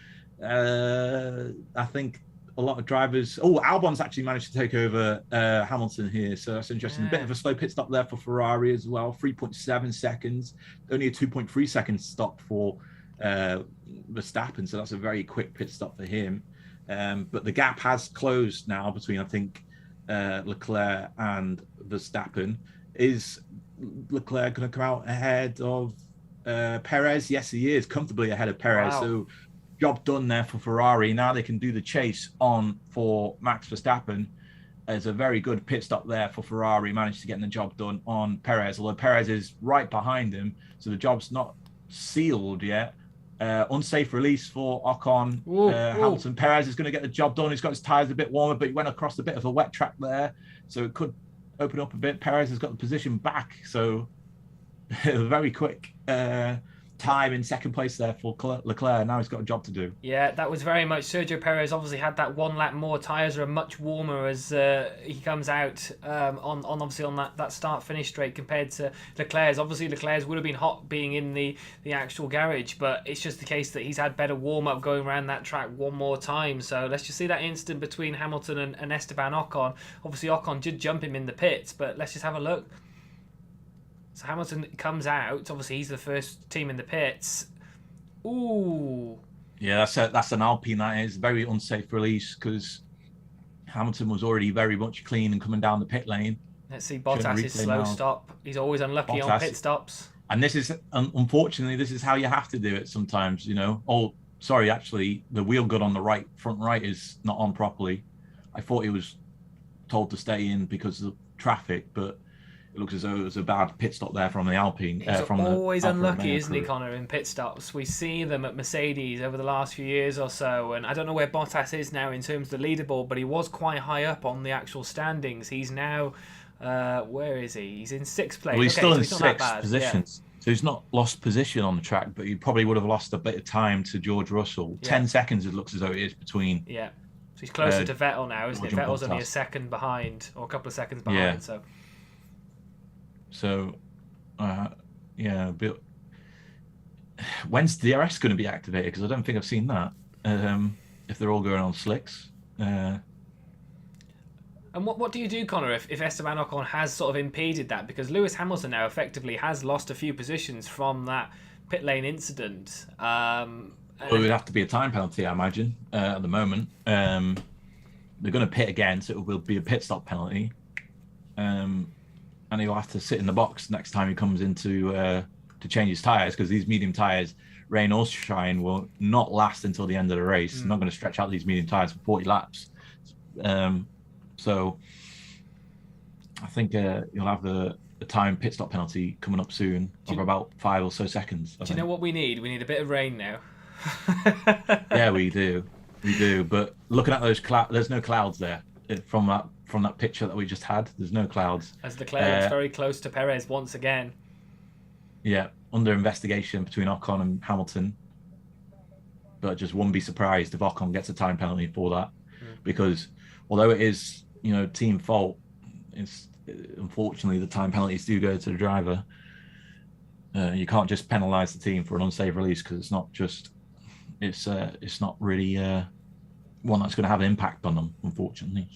I think a lot of drivers. Oh, Albon's actually managed to take over Hamilton here, so that's interesting. A bit of a slow pit stop there for Ferrari as well. 3.7 seconds, only a 2.3 second stop for Verstappen, so that's a very quick pit stop for him. But the gap has closed now between, I think, Leclerc and Verstappen. Is Leclerc going to come out ahead of Perez? Yes, he is, comfortably ahead of Perez. Wow. So job done there for Ferrari. Now they can do the chase on for Max Verstappen. There's a very good pit stop there for Ferrari, managed to get the job done on Perez, although Perez is right behind him, so the job's not sealed yet. Unsafe release for Ocon. Hamilton. Perez is going to get the job done. He's got his tyres a bit warmer, but he went across a bit of a wet track there, so it could open up a bit. Perez has got the position back, so very quick time in second place there for Leclerc. Now he's got a job to do. Yeah, that was very much Sergio Perez. Obviously had that 1 lap more. Tyres are much warmer as he comes out on that start finish straight compared to Leclerc's. Obviously Leclerc's would have been hot being in the actual garage, but it's just the case that he's had better warm up going around that track one more time. So let's just see that instant between Hamilton and Esteban Ocon. Obviously Ocon did jump him in the pits, but let's just have a look. So Hamilton comes out. Obviously, he's the first team in the pits. Ooh. Yeah, that's an Alpine. That is very unsafe release because Hamilton was already very much clean and coming down the pit lane. Let's see Bottas' slow stop. He's always unlucky on pit stops. And this is, unfortunately, this is how you have to do it sometimes, you know. Oh, sorry, actually, the wheel gut on the front right is not on properly. I thought he was told to stay in because of traffic, but it looks as though it was a bad pit stop there from the Alpine. He's always unlucky, isn't he, Conor, in pit stops? We see them at Mercedes over the last few years or so, and I don't know where Bottas is now in terms of the leaderboard, but he was quite high up on the actual standings. He's now, where is he? He's in 6th place. Well, he's still in 6th position. Yeah. So he's not lost position on the track, but he probably would have lost a bit of time to George Russell. Yeah. 10 seconds it looks as though it is between. Yeah. So he's closer to Vettel now, isn't it? Vettel's only a second behind, or a couple of seconds behind, yeah. So, yeah, but when's DRS going to be activated? Because I don't think I've seen that. If they're all going on slicks. And what do you do, Conor, if Esteban Ocon has sort of impeded that? Because Lewis Hamilton now effectively has lost a few positions from that pit lane incident. Well, it would have to be a time penalty, I imagine, at the moment. They're going to pit again, so it will be a pit stop penalty. And he'll have to sit in the box next time he comes into to change his tyres, because these medium tyres, rain or shine, will not last until the end of the race. I'm not going to stretch out these medium tyres for 40 laps. So I think you'll have the time pit stop penalty coming up soon of about 5 or so seconds. Do you know what we need? We need a bit of rain now. Yeah, we do. But looking at those clouds, there's no clouds there from that picture that we just had. There's no clouds. As Leclerc looks very close to Perez once again. Yeah, under investigation between Ocon and Hamilton. But just wouldn't be surprised if Ocon gets a time penalty for that, because although it is, you know, team fault, it's unfortunately the time penalties do go to the driver. You can't just penalise the team for an unsafe release, because it's not really one that's going to have an impact on them, unfortunately.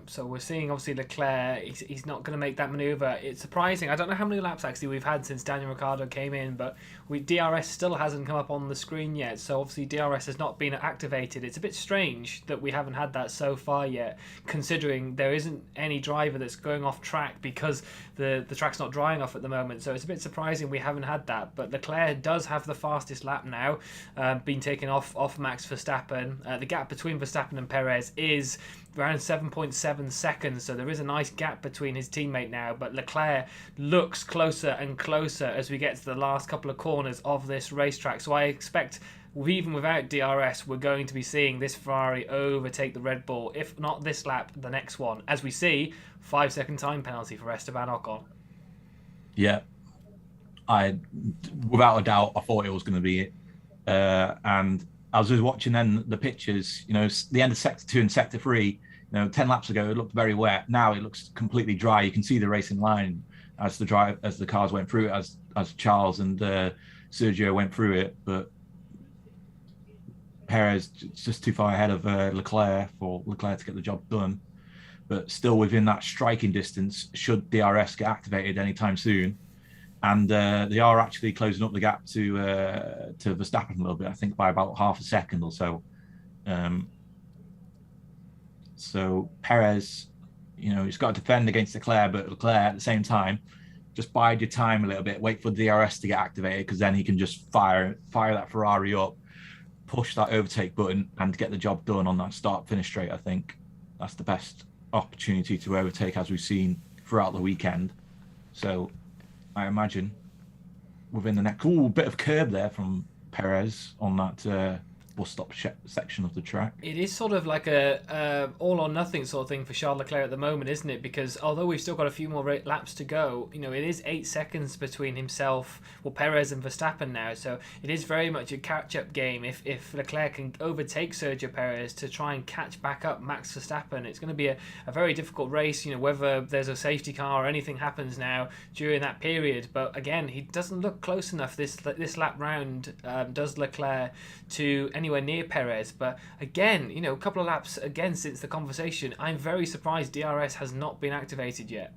So we're seeing obviously Leclerc, he's not going to make that manoeuvre. It's surprising. I don't know how many laps actually we've had since Daniel Ricciardo came in, but DRS still hasn't come up on the screen yet. So obviously DRS has not been activated. It's a bit strange that we haven't had that so far yet, considering there isn't any driver that's going off track because the track's not drying off at the moment. So it's a bit surprising we haven't had that. But Leclerc does have the fastest lap now, being taken off Max Verstappen. The gap between Verstappen and Perez is around 7.7 seconds, so there is a nice gap between his teammate now, but Leclerc looks closer and closer as we get to the last couple of corners of this racetrack. So I expect, even without DRS, we're going to be seeing this Ferrari overtake the Red Bull, if not this lap, the next one, as we see 5-second time penalty for Esteban Ocon. Yeah, without a doubt, I thought it was going to be it. And I was just watching then the pictures, the end of Sector 2 and Sector 3, 10 laps ago, it looked very wet. Now it looks completely dry. You can see the racing line as the cars went through it, as Charles and Sergio went through it. But Perez just too far ahead of Leclerc for Leclerc to get the job done. But still within that striking distance, should DRS get activated anytime soon. And they are actually closing up the gap to Verstappen a little bit, I think by about half a second or so. So Perez, he's got to defend against Leclerc, but Leclerc at the same time, just bide your time a little bit, wait for DRS to get activated, because then he can just fire that Ferrari up, push that overtake button, and get the job done on that start-finish straight. I think that's the best opportunity to overtake, as we've seen throughout the weekend. So I imagine within the next bit of curb there from Perez on that bus stop section of the track. It is sort of like a all or nothing sort of thing for Charles Leclerc at the moment, isn't it? Because although we've still got a few more laps to go, it is 8 seconds between Perez and Verstappen now. So it is very much a catch-up game. If Leclerc can overtake Sergio Perez to try and catch back up Max Verstappen, it's going to be a very difficult race. Whether there's a safety car or anything happens now during that period. But again, he doesn't look close enough this lap round. Does Leclerc to anywhere near Perez? But again, a couple of laps again since the conversation, I'm very surprised DRS has not been activated yet.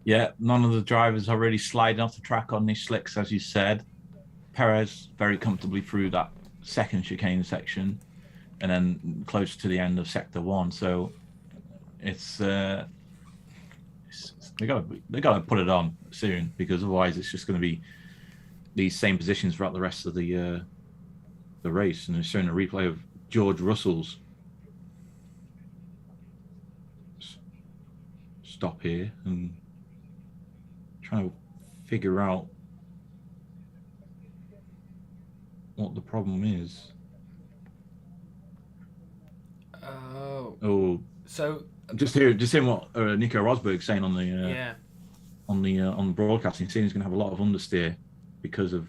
Yeah, none of the drivers are really sliding off the track on these slicks, as you said. Perez very comfortably through that second chicane section, and then close to the end of Sector 1. So it's they got to put it on soon, because otherwise it's just going to be these same positions throughout the rest of the race. And they're showing a replay of George Russell's stop here and trying to figure out what the problem is. So just hearing what Nico Rosberg's saying on the broadcasting, saying he's going to have a lot of understeer because of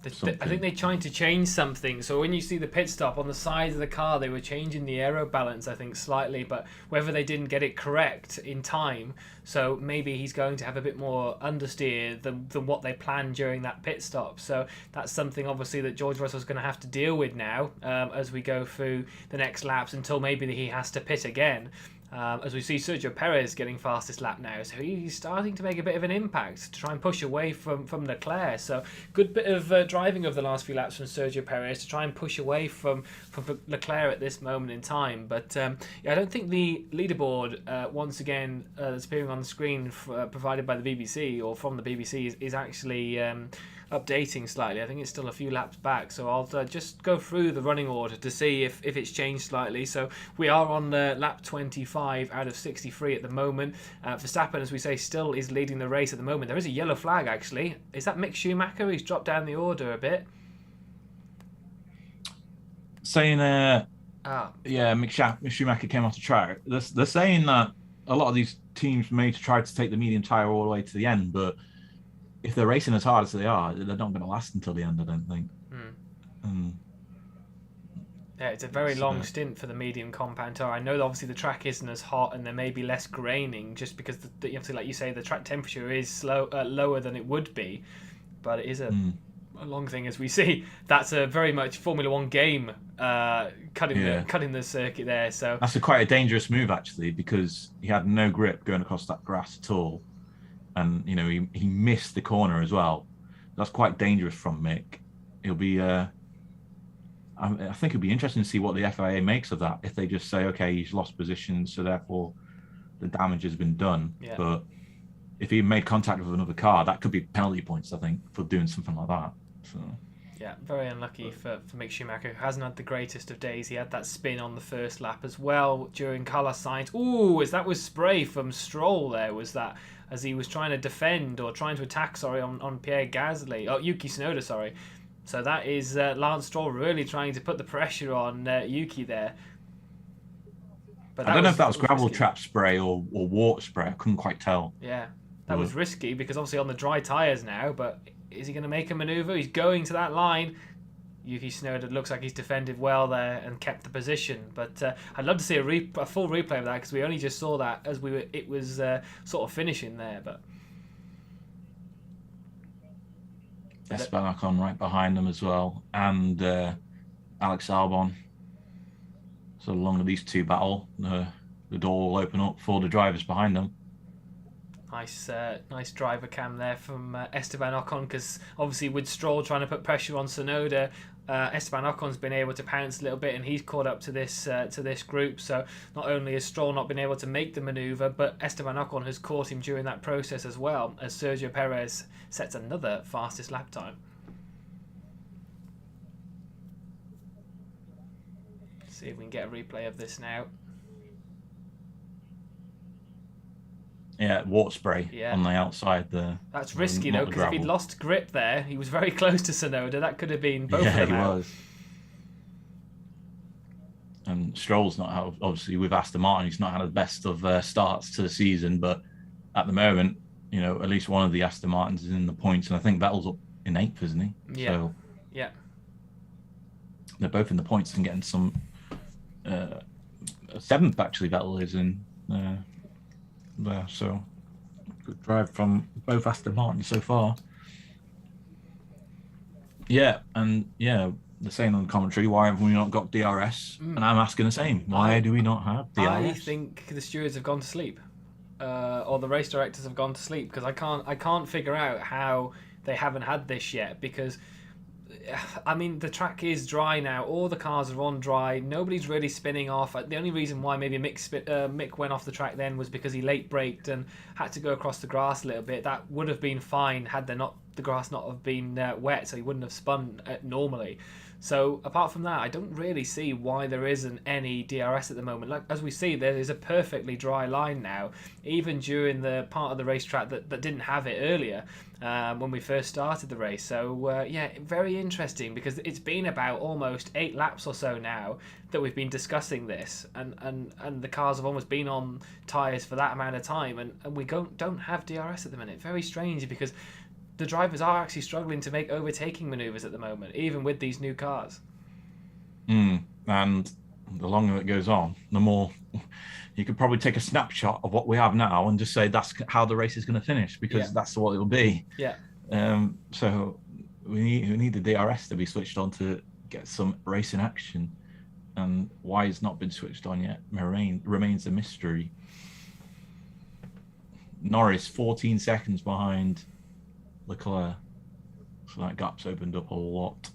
I think they're trying to change something. So when you see the pit stop on the side of the car, they were changing the aero balance, I think, slightly, but whether they didn't get it correct in time, so maybe he's going to have a bit more understeer than what they planned during that pit stop. So that's something, obviously, that George Russell's going to have to deal with now as we go through the next laps, until maybe he has to pit again. As we see Sergio Perez getting fastest lap now, so he's starting to make a bit of an impact to try and push away from Leclerc. So good bit of driving over the last few laps from Sergio Perez to try and push away from Leclerc at this moment in time. But I don't think the leaderboard, once again, that's appearing on the screen provided by the BBC or from the BBC is actually updating slightly. I think it's still a few laps back, so I'll just go through the running order to see if it's changed slightly. So we are on lap 25 out of 63 at the moment. Verstappen, as we say, still is leading the race at the moment. There is a yellow flag, actually. Is that Mick Schumacher? He's dropped down the order a bit. Saying, Mick Schumacher came off the track. They're saying that a lot of these teams may try to take the medium tyre all the way to the end, but if they're racing as hard as they are, they're not going to last until the end, I don't think. Yeah, it's a very long stint for the medium compound tyre. I know that obviously the track isn't as hot and there may be less graining, just because, like you say, the track temperature is lower than it would be. But it is a long thing, as we see. That's a very much Formula One game, cutting the circuit there. So that's quite a dangerous move, actually, because he had no grip going across that grass at all. And, he missed the corner as well. That's quite dangerous from Mick. It'll be, I think it'll be interesting to see what the FIA makes of that. If they just say, okay, he's lost position, so therefore the damage has been done. Yeah. But if he made contact with another car, that could be penalty points, I think, for doing something like that. So. Yeah, very unlucky for Mick Schumacher, who hasn't had the greatest of days. He had that spin on the first lap as well during Carlos Sainz. That was spray from Stroll there, was that? As he was trying to defend or trying to attack, on Pierre Gasly. Yuki Tsunoda, sorry. So that is Lance Stroll really trying to put the pressure on Yuki there. But I don't know if that was gravel trap spray or wart spray. I couldn't quite tell. Yeah. That was risky because obviously on the dry tyres now, but is he going to make a manoeuvre? He's going to that line. Yuki Tsunoda looks like he's defended well there and kept the position. But I'd love to see a full replay of that because we only just saw that as it was sort of finishing there. But Esteban Ocon right behind them as well, and Alex Albon. So long as these two battle, the door will open up for the drivers behind them. Nice driver cam there from Esteban Ocon, because obviously with Stroll trying to put pressure on Tsunoda, Esteban Ocon's been able to pounce a little bit, and he's caught up to this group. So not only has Stroll not been able to make the manoeuvre, but Esteban Ocon has caught him during that process as well, as Sergio Perez sets another fastest lap time. Let's see if we can get a replay of this now. Yeah, water spray on the outside there. That's risky though, because if he'd lost grip there, he was very close to Tsunoda. That could have been both of them out. He was. And Stroll's not had, obviously with Aston Martin, he's not had the best of starts to the season, but at the moment, at least one of the Aston Martins is in the points, and I think Vettel's up in 8th, isn't he? Yeah. So yeah. They're both in the points and getting some 7th actually. Vettel is in there, so good drive from both Aston Martins so far. Yeah, and they're saying on the commentary, why have we not got DRS? And I'm asking the same. Why do we not have DRS? I think the stewards have gone to sleep, or the race directors have gone to sleep, because I can't figure out how they haven't had this yet, because I mean, the track is dry now. All the cars are on dry. Nobody's really spinning off. The only reason why maybe Mick went off the track then was because he late braked and had to go across the grass a little bit. That would have been fine had the grass not have been wet, so he wouldn't have spun normally. So apart from that, I don't really see why there isn't any DRS at the moment. Like, as we see, there is a perfectly dry line now, even during the part of the racetrack that didn't have it earlier when we first started the race. So very interesting, because it's been about almost 8 laps or so now that we've been discussing this, and the cars have almost been on tyres for that amount of time, and we don't have DRS at the minute. Very strange, because the drivers are actually struggling to make overtaking manoeuvres at the moment, even with these new cars. And the longer it goes on, the more you could probably take a snapshot of what we have now and just say that's how the race is going to finish, because that's what it'll be. Yeah. So we need the DRS to be switched on to get some racing action, and why it's not been switched on yet remains a mystery. Norris 14 seconds behind Leclerc, so that gap's opened up a lot,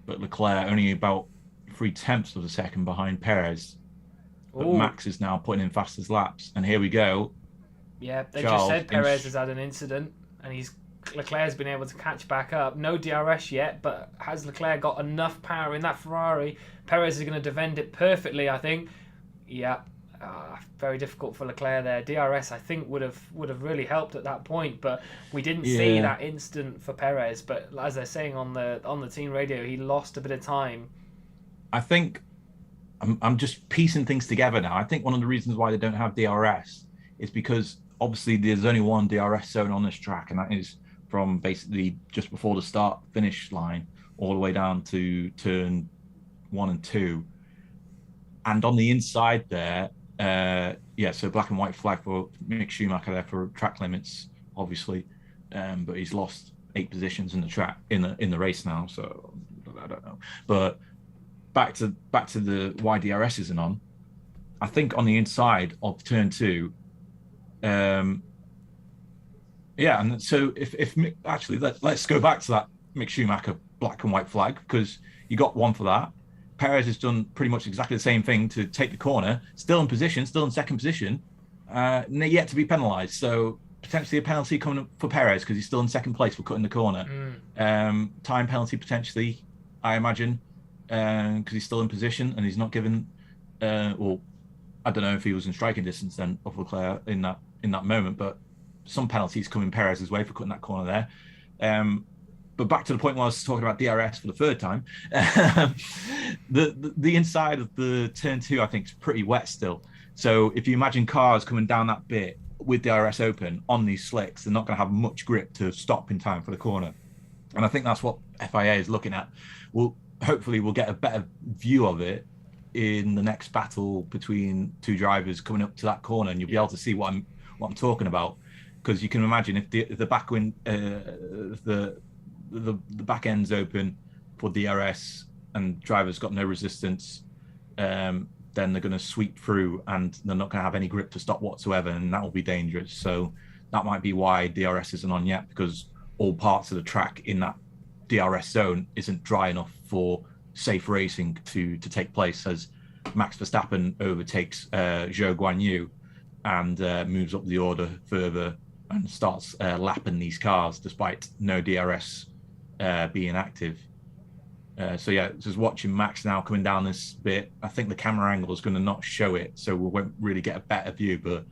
but Leclerc only about 0.3 of a second behind Perez. But Max is now putting in fastest laps, and here we go. Yeah, they just said Perez has had an incident, and Leclerc's been able to catch back up. No DRS yet, but has Leclerc got enough power in that Ferrari? Perez is going to defend it perfectly, I think. Yeah. Very difficult for Leclerc there. DRS, I think, would have really helped at that point, but we didn't see that instant for Perez. But as they're saying on the team radio, he lost a bit of time. I think I'm just piecing things together now. I think one of the reasons why they don't have DRS is because obviously there's only one DRS zone on this track, and that is from basically just before the start-finish line all the way down to turn 1 and 2. And on the inside there, so black and white flag for Mick Schumacher there for track limits, obviously, but he's lost 8 positions in the track in the race now, so I don't know. But back to the why DRS isn't on. I think on the inside of turn 2, and so if Mick, actually let's go back to that Mick Schumacher black and white flag, because you got one for that. Perez has done pretty much exactly the same thing to take the corner, still in position, still in second position, yet to be penalised. So potentially a penalty coming up for Perez because he's still in second place for cutting the corner. Time penalty potentially, I imagine, because he's still in position and he's not given. Well, I don't know if he was in striking distance then of Leclerc in that moment, but some penalties coming Perez's way for cutting that corner there. But back to the point where I was talking about DRS for the third time, the inside of the turn 2, I think, is pretty wet still. So if you imagine cars coming down that bit with DRS open on these slicks, they're not going to have much grip to stop in time for the corner. And I think that's what FIA is looking at. Hopefully we'll get a better view of it in the next battle between two drivers coming up to that corner, and you'll be able to see what I'm talking about. Because you can imagine if the back wind, the back end's open for DRS and drivers got no resistance, then they're going to sweep through and they're not going to have any grip to stop whatsoever, and that will be dangerous. So that might be why DRS isn't on yet, because all parts of the track in that DRS zone isn't dry enough for safe racing to take place, as Max Verstappen overtakes Zhou Guanyu and moves up the order further and starts lapping these cars despite no DRS being active. So yeah, just watching Max now coming down this bit, I think the camera angle is going to not show it, so we won't really get a better view, but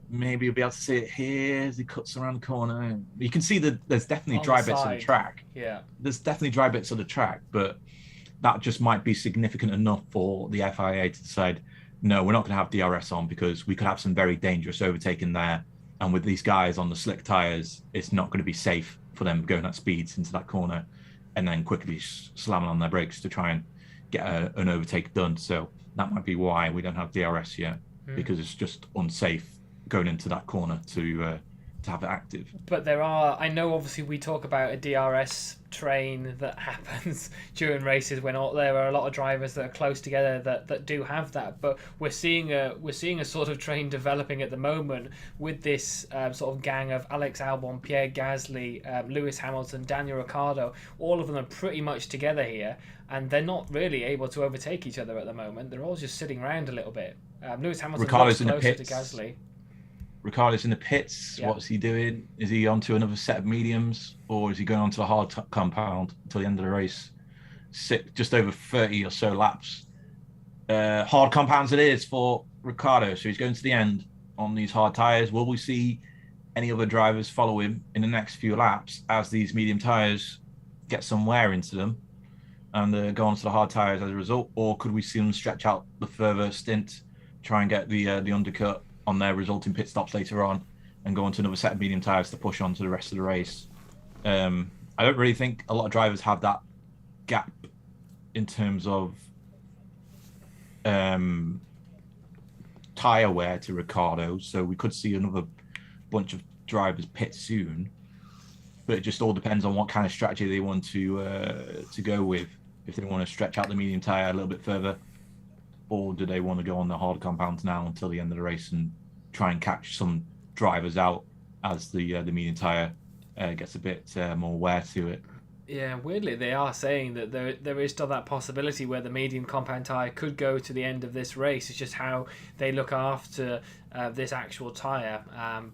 maybe you'll be able to see it here as he cuts around the corner. You can see that there's definitely dry bits of the track. Yeah. There's definitely dry bits of the track, but that just might be significant enough for the FIA to decide, no, we're not going to have DRS on because we could have some very dangerous overtaking there. And with these guys on the slick tyres, it's not going to be safe for them going at speeds into that corner and then quickly slamming on their brakes to try and get an overtake done. So that might be why we don't have DRS yet, because it's just unsafe going into that corner to have it active. But there are, I know obviously we talk about a DRS train that happens during races when there are a lot of drivers that are close together that do have that, but we're seeing a sort of train developing at the moment with this sort of gang of Alex Albon, Pierre Gasly, Lewis Hamilton, Daniel Ricciardo. All of them are pretty much together here, and they're not really able to overtake each other at the moment. They're all just sitting around a little bit. Lewis Hamilton looks closer to Gasly. Ricardo's in the pits. Yeah. What's he doing? Is he onto another set of mediums, or is he going onto the hard compound until the end of the race? Just over 30 or so laps. Hard compounds it is for Ricciardo, so he's going to the end on these hard tyres. Will we see any other drivers follow him in the next few laps as these medium tyres get some wear into them and go onto the hard tyres as a result? Or could we see them stretch out the further stint, try and get the undercut on their resulting pit stops later on and go on to another set of medium tyres to push on to the rest of the race? I don't really think a lot of drivers have that gap in terms of tyre wear to Ricciardo, so we could see another bunch of drivers pit soon, but it just all depends on what kind of strategy they want to go with. If they want to stretch out the medium tyre a little bit further, or do they want to go on the hard compounds now until the end of the race and try and catch some drivers out as the medium tyre gets a bit more wear to it? Yeah, weirdly they are saying that there is still that possibility where the medium compound tyre could go to the end of this race. It's just how they look after this actual tyre.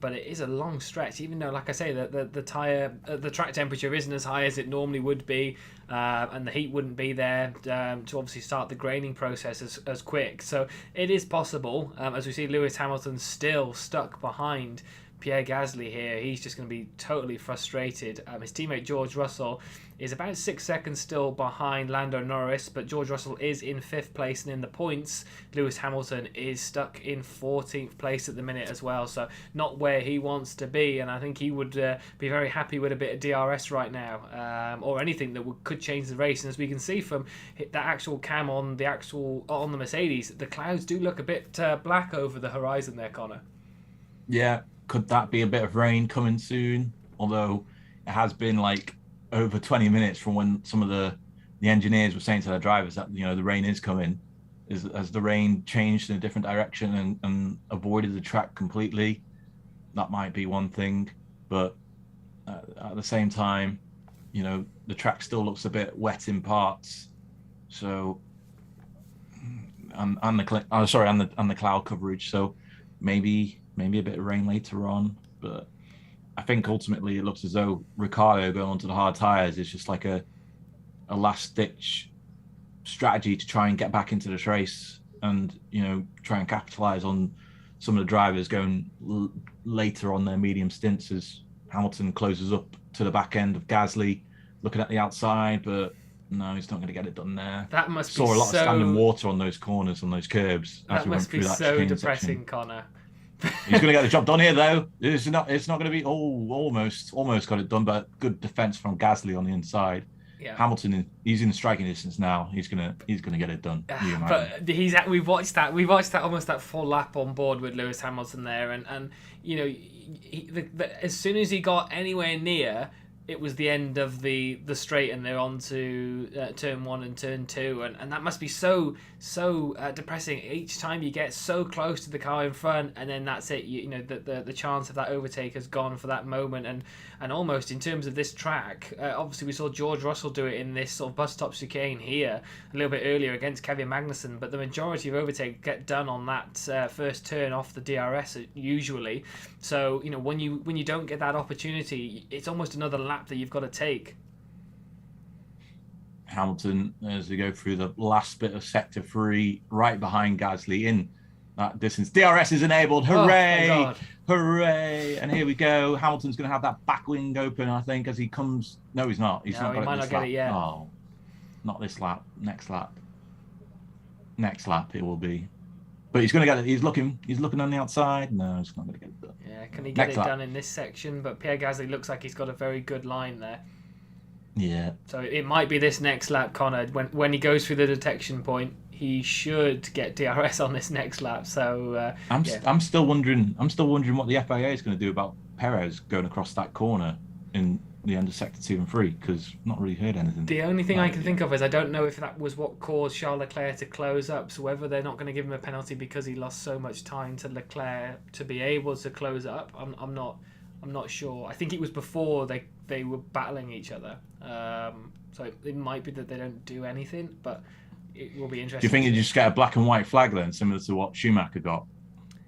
But it is a long stretch, even though, like I say, the tyre, the track temperature isn't as high as it normally would be, and the heat wouldn't be there to obviously start the graining process as quick. So it is possible, as we see Lewis Hamilton still stuck behind Pierre Gasly here. He's just going to be totally frustrated. His teammate George Russell is about 6 seconds still behind Lando Norris, but George Russell is in 5th place, and in the points Lewis Hamilton is stuck in 14th place at the minute as well, so not where he wants to be. And I think he would be very happy with a bit of DRS right now, or anything that could change the race. And as we can see from that actual cam on the Mercedes, the clouds do look a bit black over the horizon there, Conor. Yeah, could that be a bit of rain coming soon? Although it has been like over 20 minutes from when some of the engineers were saying to their drivers that, the rain is coming. Has the rain changed in a different direction and avoided the track completely? That might be one thing, but at the same time, the track still looks a bit wet in parts. So, and the cloud coverage. So maybe a bit of rain later on, but I think ultimately it looks as though Ricciardo going onto the hard tyres is just like a last-ditch strategy to try and get back into this race and, try and capitalise on some of the drivers going later on their medium stints as Hamilton closes up to the back end of Gasly, looking at the outside, but no, he's not going to get it done there. That must Saw a lot of standing water on those corners, on those curbs. That must be so depressing, Conor. He's going to get the job done here, though. It's not going to be almost got it done, but good defense from Gasly on the inside. Yeah. Hamilton, he's in striking distance now. He's gonna get it done. But we've watched that almost that full lap on board with Lewis Hamilton there, and you know, as soon as he got anywhere near, it was the end of the straight, and they're on to turn 1 and turn 2, and that must be so depressing. Each time you get so close to the car in front, and then that's it. You know, the chance of that overtake has gone for that moment, and almost in terms of this track, obviously we saw George Russell do it in this sort of bus stop chicane here a little bit earlier against Kevin Magnussen, but the majority of overtake get done on that first turn off the DRS usually. So you know, when you don't get that opportunity, it's almost another lap that you've got to take. Hamilton, as we go through the last bit of sector 3, right behind Gasly in that distance. DRS is enabled. Hooray! Oh, hooray! And here we go. Hamilton's going to have that back wing open, I think, as he comes. No, he's not. He's not. He might not get it yet. Oh, not this lap. Next lap. Next lap it will be. But he's going to get it. He's looking on the outside. No, he's not going to get it done. Yeah, can he get it done in this section? But Pierre Gasly looks like he's got a very good line there. Yeah. So it might be this next lap, Conor. When he goes through the detection point, he should get DRS on this next lap. So I'm still wondering what the FIA is going to do about Perez going across that corner in the end of sector 2 and 3, because I've not really heard anything. The only thing I can think of is I don't know if that was what caused Charles Leclerc to close up. So whether they're not going to give him a penalty because he lost so much time to Leclerc to be able to close up, I'm not sure. I think it was before they were battling each other. So it might be that they don't do anything, but it will be interesting. Do you think you just get a black and white flag then, similar to what Schumacher got,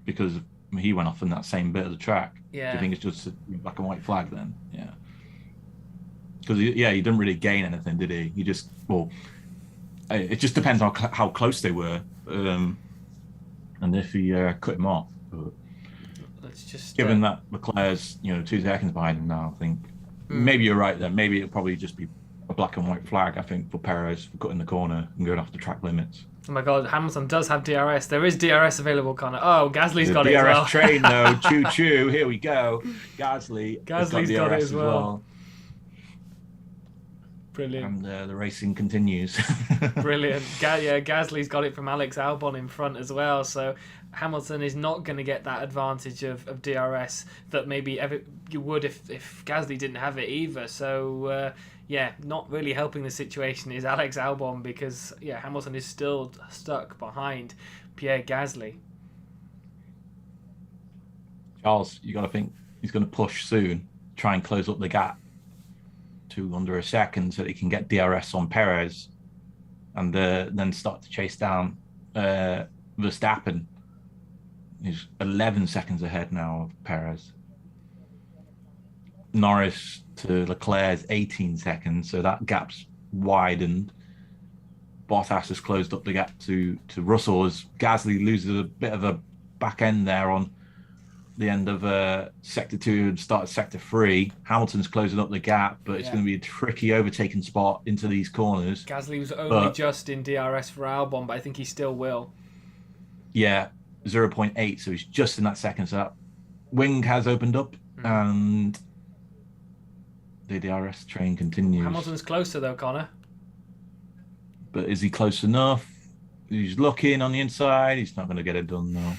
because he went off in that same bit of the track? Yeah. Do you think it's just a black and white flag then? Yeah. Because he didn't really gain anything, did he? He just it just depends on how close they were, and if he cut him off. But let's just given that Leclerc's 2 seconds behind him now, I think maybe you're right there. Maybe it'll probably just be a black and white flag, I think, for Perez for cutting the corner and going off the track limits. Oh my God, Hamilton does have DRS. There is DRS available, Conor. Oh, Gasly's got DRS it as well. DRS train, though. Choo-choo. Here we go. Gasly's got it as well. Brilliant. And the racing continues. Brilliant. Gasly's got it from Alex Albon in front as well. So Hamilton is not going to get that advantage of DRS that maybe you would if Gasly didn't have it either. So, not really helping the situation is Alex Albon, because, Hamilton is still stuck behind Pierre Gasly. Charles, you got to think he's going to push soon, try and close up the gap to under a second so that he can get DRS on Perez, and then start to chase down Verstappen. He's 11 seconds ahead now of Perez. Norris to Leclerc is 18 seconds, so that gap's widened. Bottas has closed up the gap to Russell as Gasly loses a bit of a back end there on the end of sector 2 and start of sector 3. Hamilton's closing up the gap, but it's going to be a tricky overtaking spot into these corners. Gasly was only just in DRS for Albon, but I think he still will. Yeah, 0.8, so he's just in that second. So that wing has opened up, and the DRS train continues. Hamilton's closer though, Conor. But is he close enough? He's looking on the inside. He's not going to get it done though.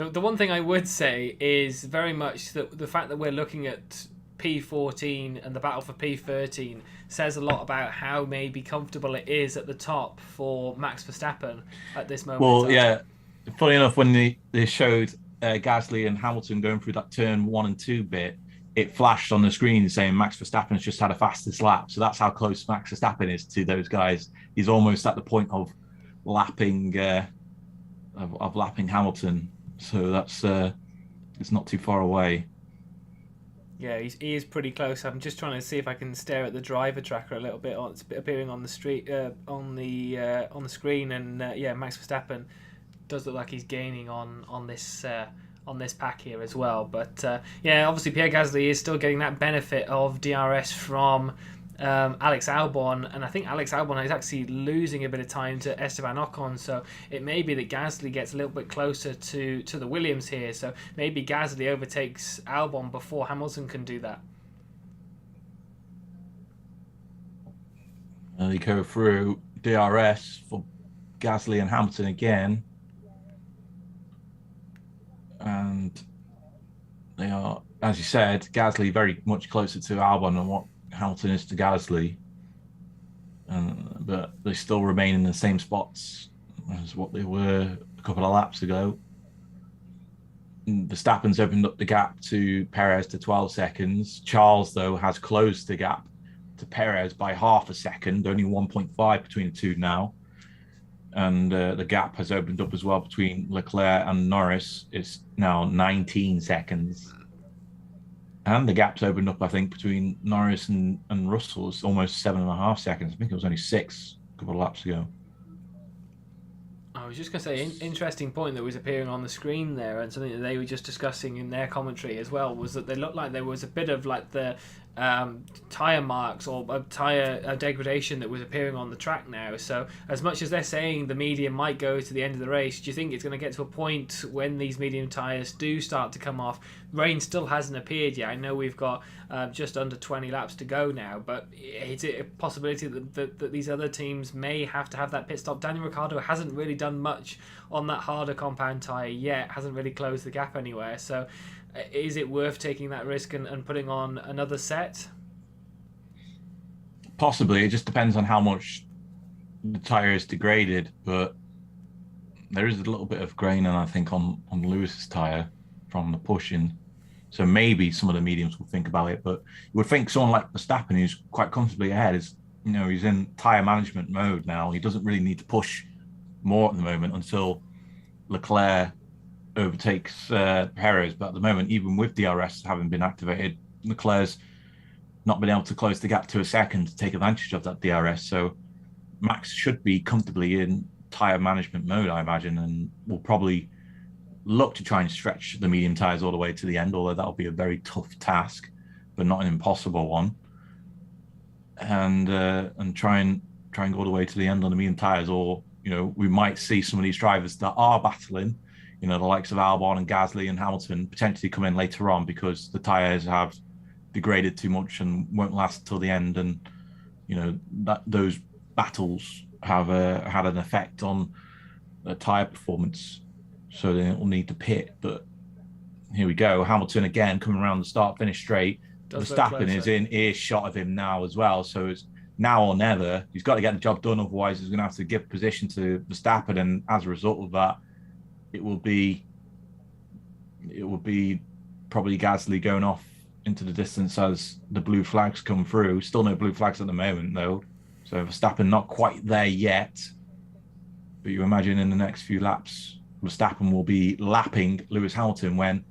The one thing I would say is very much that the fact that we're looking at P14 and the battle for P13 says a lot about how maybe comfortable it is at the top for Max Verstappen at this moment. Well, yeah. Funny enough, when they showed Gasly and Hamilton going through that turn 1 and 2 bit, it flashed on the screen saying Max Verstappen's just had a fastest lap. So that's how close Max Verstappen is to those guys. He's almost at the point of lapping lapping Hamilton. So that's it's not too far away. Yeah, he is pretty close. I'm just trying to see if I can stare at the driver tracker a little bit. It's appearing on the street on the screen, and Max Verstappen does look like he's gaining on this pack here as well. But obviously Pierre Gasly is still getting that benefit of DRS from Alex Albon, and I think Alex Albon is actually losing a bit of time to Esteban Ocon, so it may be that Gasly gets a little bit closer to the Williams here, so maybe Gasly overtakes Albon before Hamilton can do that. They go through DRS for Gasly and Hamilton again. And they are, as you said, Gasly very much closer to Albon than what Hamilton is to Gasly. But they still remain in the same spots as what they were a couple of laps ago. Verstappen's opened up the gap to Perez to 12 seconds. Charles, though, has closed the gap to Perez by half a second, only 1.5 between the two now. And the gap has opened up as well between Leclerc and Norris. It's now 19 seconds. And the gap's opened up, I think, between Norris and Russell. It's almost 7.5 seconds. I think it was only 6 a couple of laps ago. I was just going to say, interesting point that was appearing on the screen there, and something that they were just discussing in their commentary as well, was that they looked like there was a bit of like the tyre marks or tyre degradation that was appearing on the track now. So as much as they're saying the medium might go to the end of the race, do you think it's going to get to a point when these medium tyres do start to come off? Rain still hasn't appeared yet. I know we've got just under 20 laps to go now, but is it a possibility that these other teams may have to have that pit stop? Daniel Ricciardo hasn't really done much on that harder compound tyre yet, hasn't really closed the gap anywhere. So is it worth taking that risk and putting on another set? Possibly. It just depends on how much the tyre is degraded, but there is a little bit of graining, I think, on Lewis's tyre from the pushing. So maybe some of the mediums will think about it, but you would think someone like Verstappen, who's quite comfortably ahead, is, you know, he's in tyre management mode now. He doesn't really need to push more at the moment until Leclerc overtakes Perez. But at the moment, even with DRS having been activated, Leclerc's not been able to close the gap to a second to take advantage of that DRS. So Max should be comfortably in tyre management mode, I imagine, and will probably look to try and stretch the medium tyres all the way to the end, although that'll be a very tough task, but not an impossible one. And try and go all the way to the end on the medium tyres, or, you know, we might see some of these drivers that are battling, you know, the likes of Albon and Gasly and Hamilton potentially come in later on because the tyres have degraded too much and won't last till the end. And, you know, that those battles have had an effect on the tyre performance. So they will need to pit. But here we go. Hamilton again coming around the start, finish straight. Verstappen is in earshot of him now as well. So it's now or never. He's got to get the job done. Otherwise, he's going to have to give position to Verstappen. And as a result of that, it will be probably Gasly going off into the distance as the blue flags come through. Still no blue flags at the moment, though. So Verstappen not quite there yet. But you imagine in the next few laps, Verstappen will be lapping Lewis Hamilton when,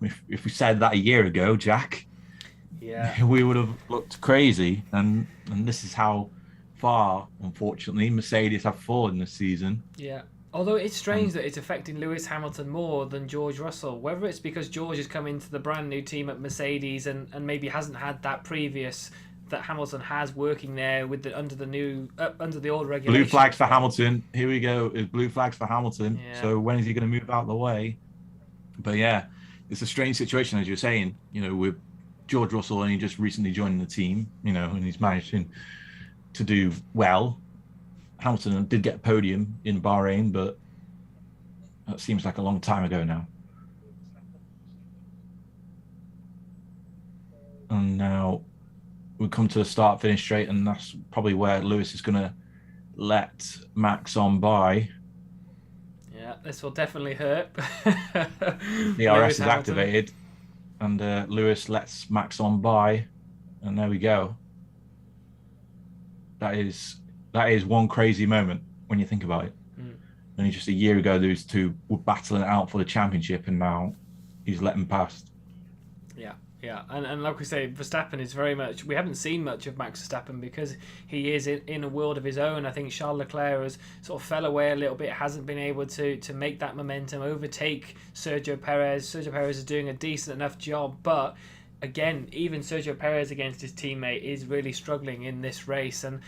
if we said that a year ago, Jack, yeah, we would have looked crazy. And this is how far, unfortunately, Mercedes have fallen this season. Yeah. Although it's strange that it's affecting Lewis Hamilton more than George Russell. Whether it's because George has come into the brand new team at Mercedes and maybe hasn't had that previous that Hamilton has working there with under the old regulations. Blue flags for Hamilton. Here we go. Is blue flags for Hamilton. Yeah. So when is he going to move out of the way? But yeah, it's a strange situation, as you're saying, you know, with George Russell only just recently joining the team, you know, and he's managed to do well. Hamilton did get a podium in Bahrain, but that seems like a long time ago now. And now we come to the start, finish straight, and that's probably where Lewis is going to let Max on by. Yeah, this will definitely hurt. DRS is activated, and Lewis lets Max on by, and there we go. That is one crazy moment when you think about it. Only just a year ago, those two were battling it out for the championship, and now he's let them past. Yeah, and like we say, Verstappen is very much... We haven't seen much of Max Verstappen because he is in a world of his own. I think Charles Leclerc has sort of fell away a little bit, hasn't been able to make that momentum, overtake Sergio Perez. Sergio Perez is doing a decent enough job, but again, even Sergio Perez against his teammate is really struggling in this race, and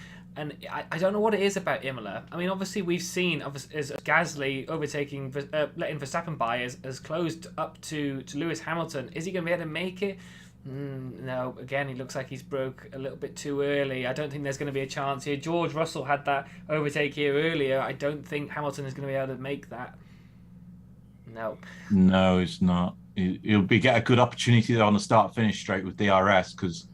I don't know what it is about Imola. I mean, obviously we've seen as Gasly overtaking, letting Verstappen by as closed up to Lewis Hamilton. Is he going to be able to make it? No, again, he looks like he's broke a little bit too early. I don't think there's going to be a chance here. George Russell had that overtake here earlier. I don't think Hamilton is going to be able to make that. No, he's not. He'll get a good opportunity there on the start-finish straight with DRS, because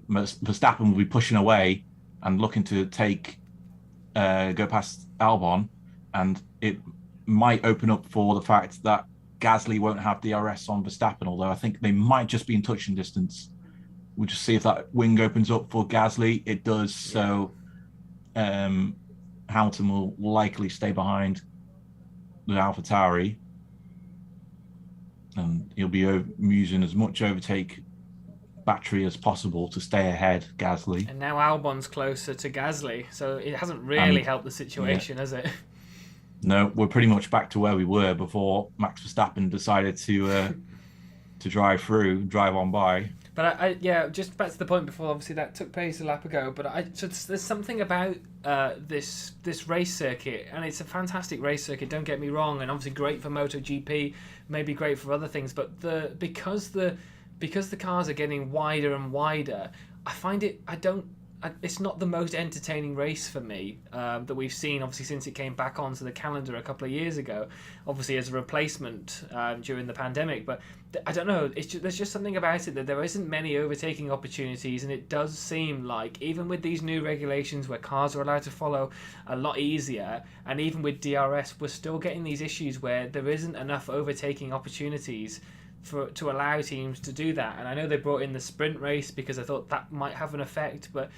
Verstappen will be pushing away and looking to go past Albon, and it might open up for the fact that Gasly won't have DRS on Verstappen, although I think they might just be in touching distance. We'll just see if that wing opens up for Gasly. It does, so Hamilton will likely stay behind the AlphaTauri, and he'll be using as much overtake battery as possible to stay ahead Gasly. And now Albon's closer to Gasly, so it hasn't really helped the situation, has it? No, we're pretty much back to where we were before Max Verstappen decided to drive on by. But I just back to the point before. Obviously, that took place a lap ago. But there's something about this race circuit, and it's a fantastic race circuit. Don't get me wrong, and obviously great for MotoGP, maybe great for other things. But because the cars are getting wider and wider, I find it's not the most entertaining race for me that we've seen, obviously, since it came back onto the calendar a couple of years ago, obviously as a replacement during the pandemic. But I don't know, there's just something about it that there isn't many overtaking opportunities, and it does seem like even with these new regulations where cars are allowed to follow a lot easier, and even with DRS, we're still getting these issues where there isn't enough overtaking opportunities to allow teams to do that. And I know they brought in the sprint race because I thought that might have an effect, but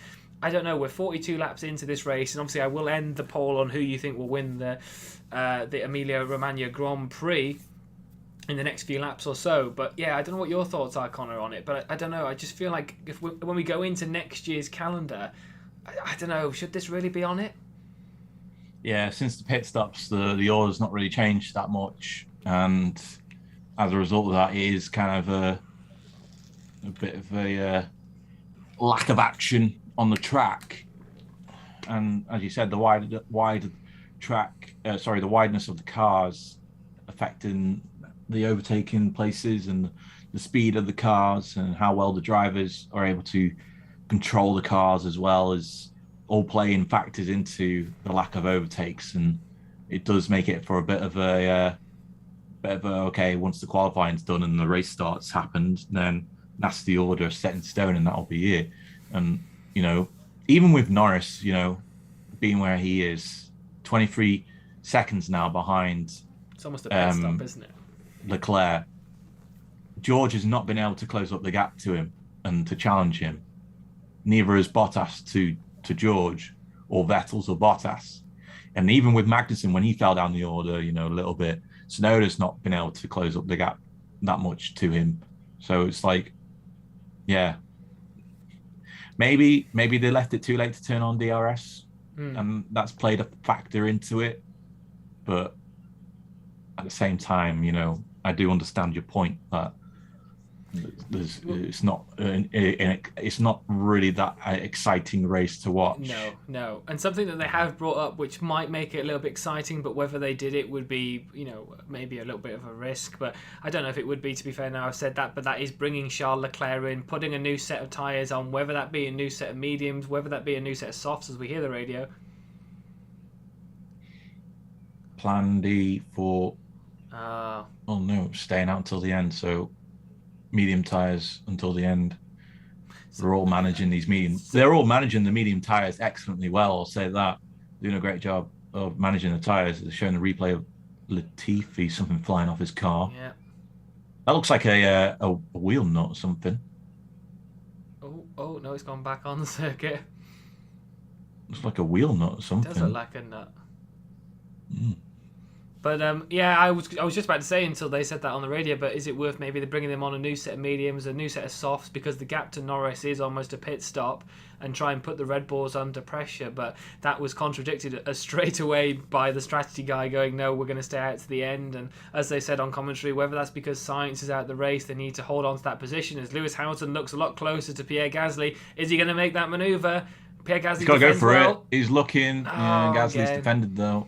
I don't know. We're 42 laps into this race, and obviously I will end the poll on who you think will win the Emilia Romagna Grand Prix in the next few laps or so. But yeah, I don't know what your thoughts are, Conor, on it, but I don't know. I just feel like when we go into next year's calendar, I don't know, should this really be on it? Yeah, since the pit stops, the order's not really changed that much, and as a result of that, it is kind of a bit of a lack of action on the track. And as you said, the wideness of the cars affecting the overtaking places and the speed of the cars and how well the drivers are able to control the cars, as well as all playing factors into the lack of overtakes. And it does make it for a bit of a okay, once the qualifying's done and the race starts happened, then that's the order set in stone, and that'll be it. And even with Norris, being where he is, 23 seconds now behind. It's almost a pit stop, isn't it? Leclerc. George has not been able to close up the gap to him and to challenge him. Neither has Bottas to George, or Vettel or Bottas. And even with Magnussen, when he fell down the order, a little bit, Tsunoda's not been able to close up the gap that much to him. So it's like, yeah, maybe they left it too late to turn on DRS, and that's played a factor into it. But at the same time, I do understand your point that it's not really that exciting race to watch. No, and something that they have brought up, which might make it a little bit exciting, but whether they did it would be, maybe a little bit of a risk. But I don't know if it would be, to be fair. Now I've said that, but that is bringing Charles Leclerc in, putting a new set of tyres on, whether that be a new set of mediums, whether that be a new set of softs, as we hear the radio. Plan D for staying out until the end. So medium tyres until the end. They're all managing these medium. They're all managing the medium tyres excellently well. I'll say that. Doing a great job of managing the tyres. They're showing the replay of Latifi, something flying off his car. Yeah. That looks like a wheel nut or something. Oh no, it's gone back on the circuit. Looks like a wheel nut or something. It does look like a nut. Mm. But I was just about to say until they said that on the radio. But is it worth maybe bringing them on a new set of mediums, a new set of softs, because the gap to Norris is almost a pit stop, and try and put the Red Bulls under pressure? But that was contradicted straight away by the strategy guy going, no, we're going to stay out to the end. And as they said on commentary, whether that's because Sainz is out of the race, they need to hold on to that position. As Lewis Hamilton looks a lot closer to Pierre Gasly, is he going to make that manoeuvre? Pierre Gasly, he's got to go for well. it. He's looking. Gasly's defended though.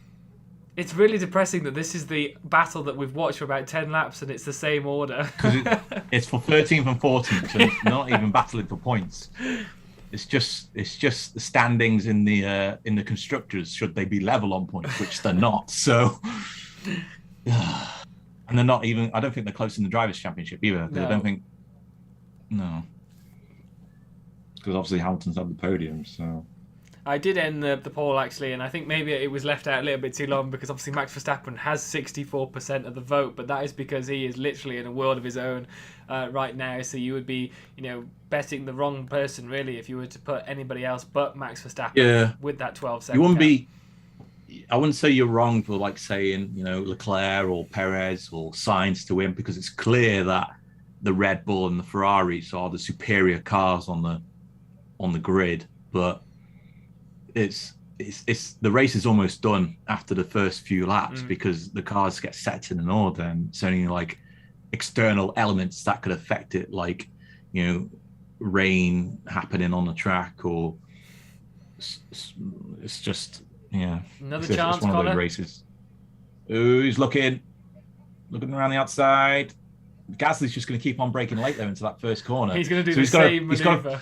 It's really depressing that this is the battle that we've watched for about 10 laps and it's the same order. It's for 13th and 14th, so not even battling for points. It's just the standings in the constructors, should they be level on points, which they're not. So, and they're not even. I don't think they're close in the drivers' championship either. No. I don't think. No, because obviously Hamilton's on the podium. So I did end the poll actually, and I think maybe it was left out a little bit too long because obviously Max Verstappen has 64% of the vote, but that is because he is literally in a world of his own right now. So you would be, betting the wrong person really if you were to put anybody else but Max Verstappen with that 12-second. You wouldn't be. I wouldn't say you're wrong for saying Leclerc or Perez or Sainz to win, because it's clear that the Red Bull and the Ferraris are the superior cars on the grid, but it's the race is almost done after the first few laps because the cars get set in an order, and it's only external elements that could affect it, rain happening on the track, or it's just Another it's chance, one of Conor. those races. Ooh, he's looking around the outside. Gasly's just going to keep on braking late though into that first corner. He's going to do the same manoeuvre.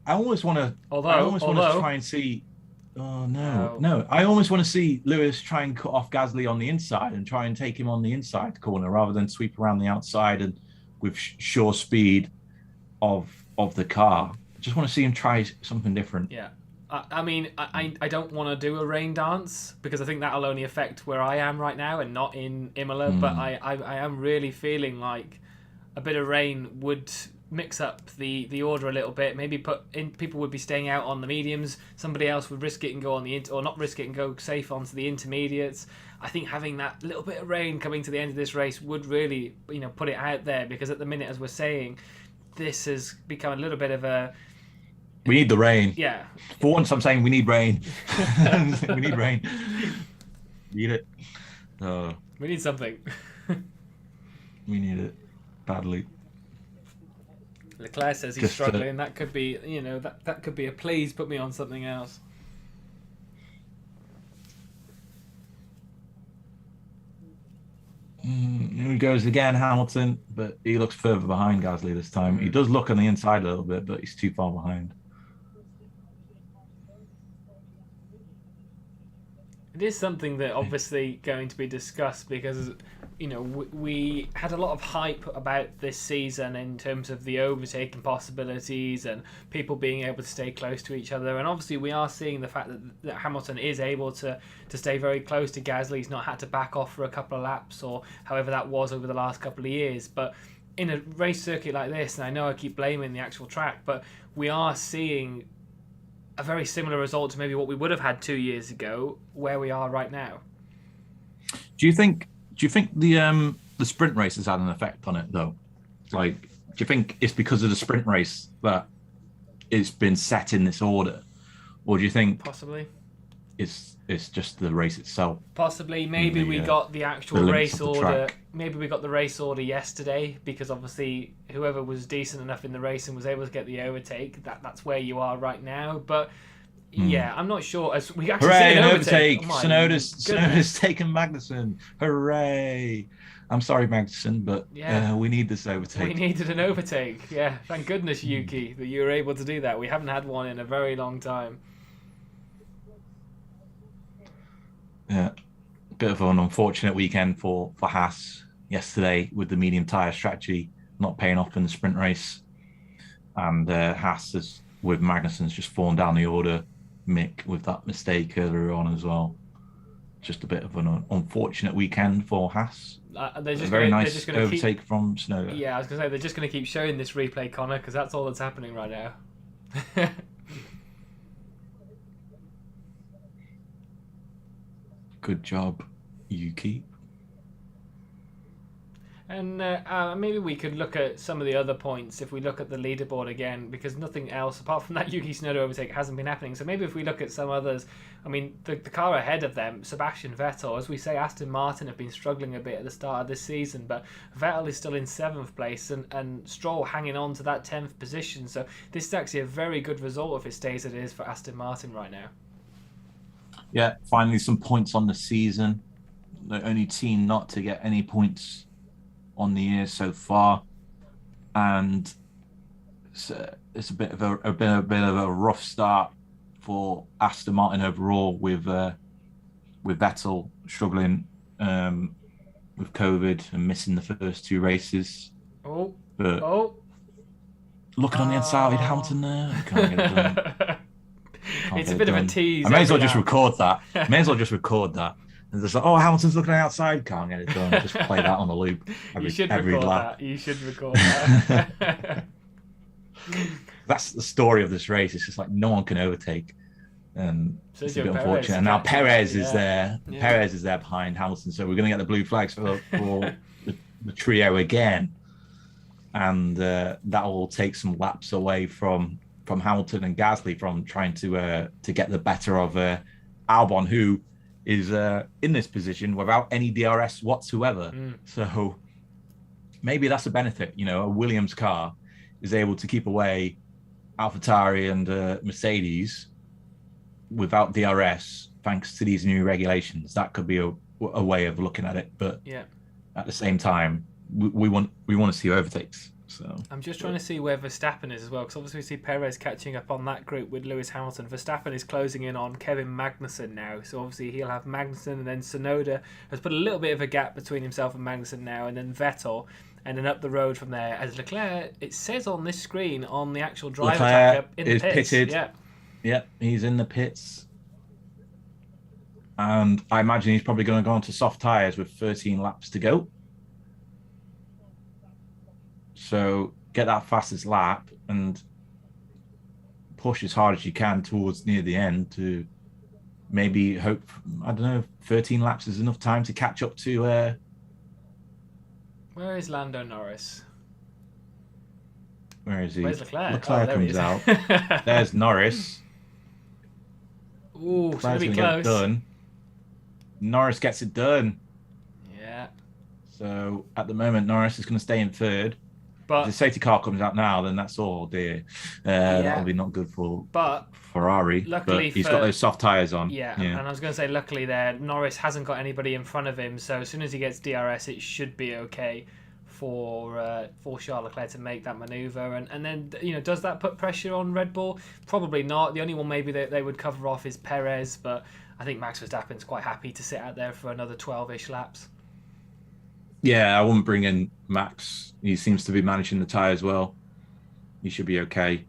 I almost want to try and see. Oh no! I almost want to see Lewis try and cut off Gasly on the inside and try and take him on the inside corner rather than sweep around the outside and with sure speed of the car. I just want to see him try something different. Yeah. I mean, I don't want to do a rain dance because I think that'll only affect where I am right now and not in Imola. But I am really feeling like a bit of rain would mix up the order a little bit. Maybe people would be staying out on the mediums. Somebody else would risk it and go on or not risk it and go safe onto the intermediates. I think having that little bit of rain coming to the end of this race would really put it out there, because at the minute, as we're saying, this has become a little bit of a. We need the rain. Yeah. For once, I'm saying we need rain. We need rain. Need it. We need something. We need it badly. Leclerc says he's struggling. That could be, that could be a please put me on something else. Here he goes again, Hamilton, but he looks further behind Gasly this time. He does look on the inside a little bit, but he's too far behind. It is something that obviously going to be discussed because, we had a lot of hype about this season in terms of the overtaking possibilities and people being able to stay close to each other. And obviously we are seeing the fact that Hamilton is able to stay very close to Gasly. He's not had to back off for a couple of laps or however that was over the last couple of years. But in a race circuit like this, and I know I keep blaming the actual track, but we are seeing a very similar result to maybe what we would have had 2 years ago, where we are right now. Do you think the sprint race has had an effect on it though? Do you think it's because of the sprint race that it's been set in this order, or do you think possibly it's just the race itself? Possibly. Maybe we got the actual race order. Maybe we got the race order yesterday because obviously whoever was decent enough in the race and was able to get the overtake, that's where you are right now. But yeah, I'm not sure. As we actually Hooray, see an an overtake! Oh Sonoda's taken Magnussen. Hooray! I'm sorry, Magnussen, but we need this overtake. We needed an overtake. Yeah, thank goodness, Yuki, that you were able to do that. We haven't had one in a very long time. Yeah, bit of an unfortunate weekend for Haas yesterday with the medium tyre strategy not paying off in the sprint race, and Haas with Magnussen's just fallen down the order. Mick with that mistake earlier on as well. Just a bit of an unfortunate weekend for Haas. Nice overtake from Tsunoda. Yeah, I was going to say, they're just going to keep showing this replay, Conor, because that's all that's happening right now. Good job, Yuki. And maybe we could look at some of the other points if we look at the leaderboard again, because nothing else apart from that Yuki Tsunoda overtake hasn't been happening. So maybe if we look at some others, I mean, the car ahead of them, Sebastian Vettel, as we say, Aston Martin have been struggling a bit at the start of this season, but Vettel is still in 7th place and Stroll hanging on to that 10th position. So this is actually a very good result if it stays as it is for Aston Martin right now. Yeah, finally some points on the season. The only team not to get any points on the year so far, and it's a bit of a rough start for Aston Martin overall, with Vettel struggling with COVID and missing the first 2 races. But looking on the inside, Hamilton there, you can't get it done. It's a bit of a tease. I may as well just record that. And just like, oh, Hamilton's looking outside, can't get it done. Just play that on a loop every lap. You should record that. That's the story of this race. It's just like no one can overtake. And it's a bit unfortunate. And now Perez is there. Yeah. Perez is there behind Hamilton. So we're going to get the blue flags for the trio again. And that will take some laps away from Hamilton and Gasly from trying to get the better of Albon, who is in this position without any DRS whatsoever. So maybe that's a benefit. A Williams car is able to keep away AlphaTauri and Mercedes without DRS thanks to these new regulations. That could be a way of looking at it. But at the same time, we want to see overtakes. So I'm just trying to see where Verstappen is as well, because obviously we see Perez catching up on that group with Lewis Hamilton. Verstappen is closing in on Kevin Magnussen now, so obviously he'll have Magnussen, and then Tsunoda has put a little bit of a gap between himself and Magnussen now, and then Vettel, and then up the road from there. As Leclerc, it says on this screen on the actual driver tracker in the pits. Pitted. Yeah, he's in the pits, and I imagine he's probably going to go onto soft tyres with 13 laps to go. So get that fastest lap and push as hard as you can towards near the end to maybe hope, 13 laps is enough time to catch up to... Where is Lando Norris? Where is he? Where's Leclerc? Leclerc comes out. There's Norris. Ooh, it's going to be close. Done. Norris gets it done. Yeah. So at the moment, Norris is going to stay in 3rd. But if the safety car comes out now, then that's all dear. That'll be not good for Ferrari. Luckily, he's got those soft tyres on. Yeah, and I was going to say, luckily there, Norris hasn't got anybody in front of him, so as soon as he gets DRS, it should be okay for Charles Leclerc to make that manoeuvre. And then, does that put pressure on Red Bull? Probably not. The only one maybe they would cover off is Perez, but I think Max Verstappen's quite happy to sit out there for another 12-ish laps. Yeah, I wouldn't bring in Max. He seems to be managing the tyres well. He should be okay.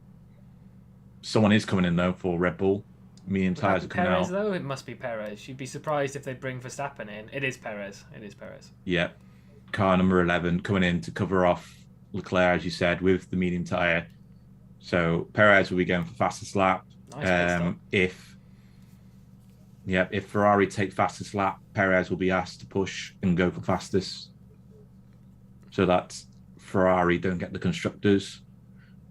Someone is coming in, though, for Red Bull. Medium tyres are coming Perez, out. though? It must be Perez. You'd be surprised if they bring Verstappen in. It is Perez. Yeah. Car number 11 coming in to cover off Leclerc, as you said, with the medium tyre. So Perez will be going for fastest lap. Nice if Ferrari take fastest lap, Perez will be asked to push and go for fastest. So that Ferrari don't get the constructors,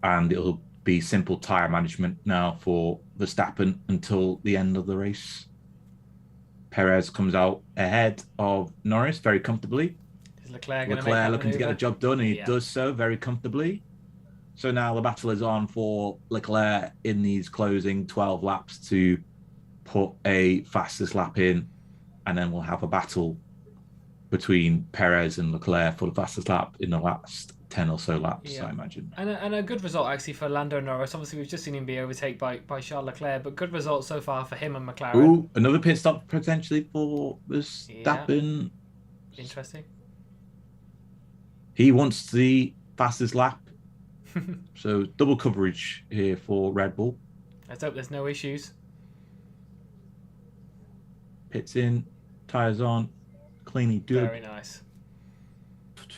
and it'll be simple tyre management now for Verstappen until the end of the race. Perez comes out ahead of Norris very comfortably. Is Leclerc looking to get the job done, and he does so very comfortably. So now the battle is on for Leclerc in these closing 12 laps to put a fastest lap in, and then we'll have a battle between Perez and Leclerc for the fastest lap in the last 10 or so laps, I imagine. And a good result, actually, for Lando Norris. Obviously, we've just seen him be overtaken by Charles Leclerc, but good result so far for him and McLaren. Ooh, another pit stop potentially for Verstappen. Yeah. Interesting. He wants the fastest lap. So double coverage here for Red Bull. Let's hope there's no issues. Pits in, tyres on, cleanly good. Very nice.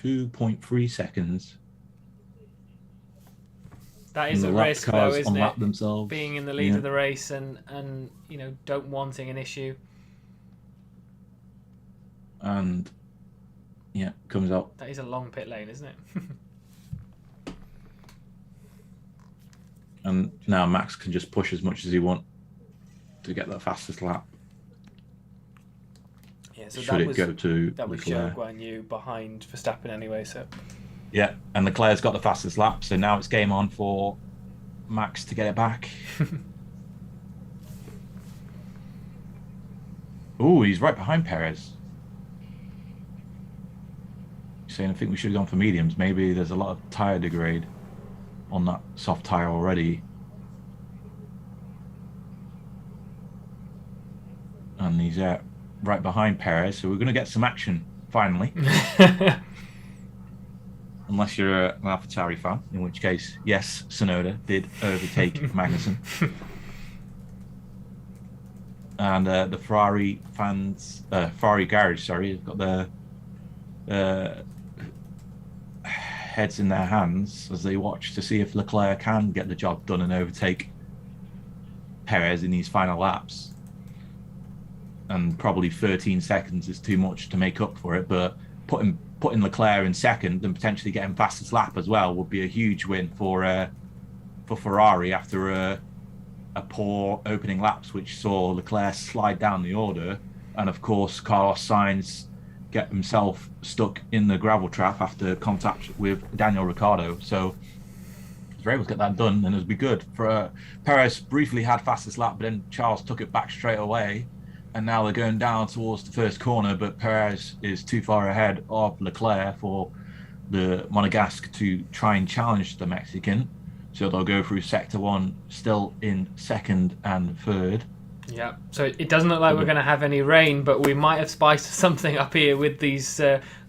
2.3 seconds. That is a risk, though, isn't it? Themselves. Being in the lead of the race and don't wanting an issue. And yeah, comes out. That is a long pit lane, isn't it? And now Max can just push as much as he wants to get that fastest lap. Yeah, so Should it go to that was Leclerc? Zhou Guan Yu behind Verstappen anyway. So Yeah, and Leclerc's got the fastest lap, so now it's game on for Max to get it back. Oh, he's right behind Perez. Saying I think we should have gone for mediums. Maybe there's a lot of tyre degrade on that soft tyre already. And he's right behind Perez, so we're going to get some action finally. Unless you're an AlphaTauri fan, in which case, yes, Tsunoda did overtake Magnussen. And the Ferrari fans, Ferrari garage, sorry, have got their heads in their hands as they watch to see if Leclerc can get the job done and overtake Perez in these final laps. And probably 13 seconds is too much to make up for it, but putting Leclerc in second and potentially getting fastest lap as well would be a huge win for Ferrari after a poor opening laps, which saw Leclerc slide down the order, and of course Carlos Sainz get himself stuck in the gravel trap after contact with Daniel Ricciardo. So he was able to get that done, and it would be good for Perez. Briefly had fastest lap, but then Charles took it back straight away, and now they're going down towards the first corner, but Perez is too far ahead of Leclerc for the Monegasque to try and challenge the Mexican. So they'll go through sector 1 still in second and third. Yeah, so it doesn't look like we're going to have any rain, but we might have spiced something up here with these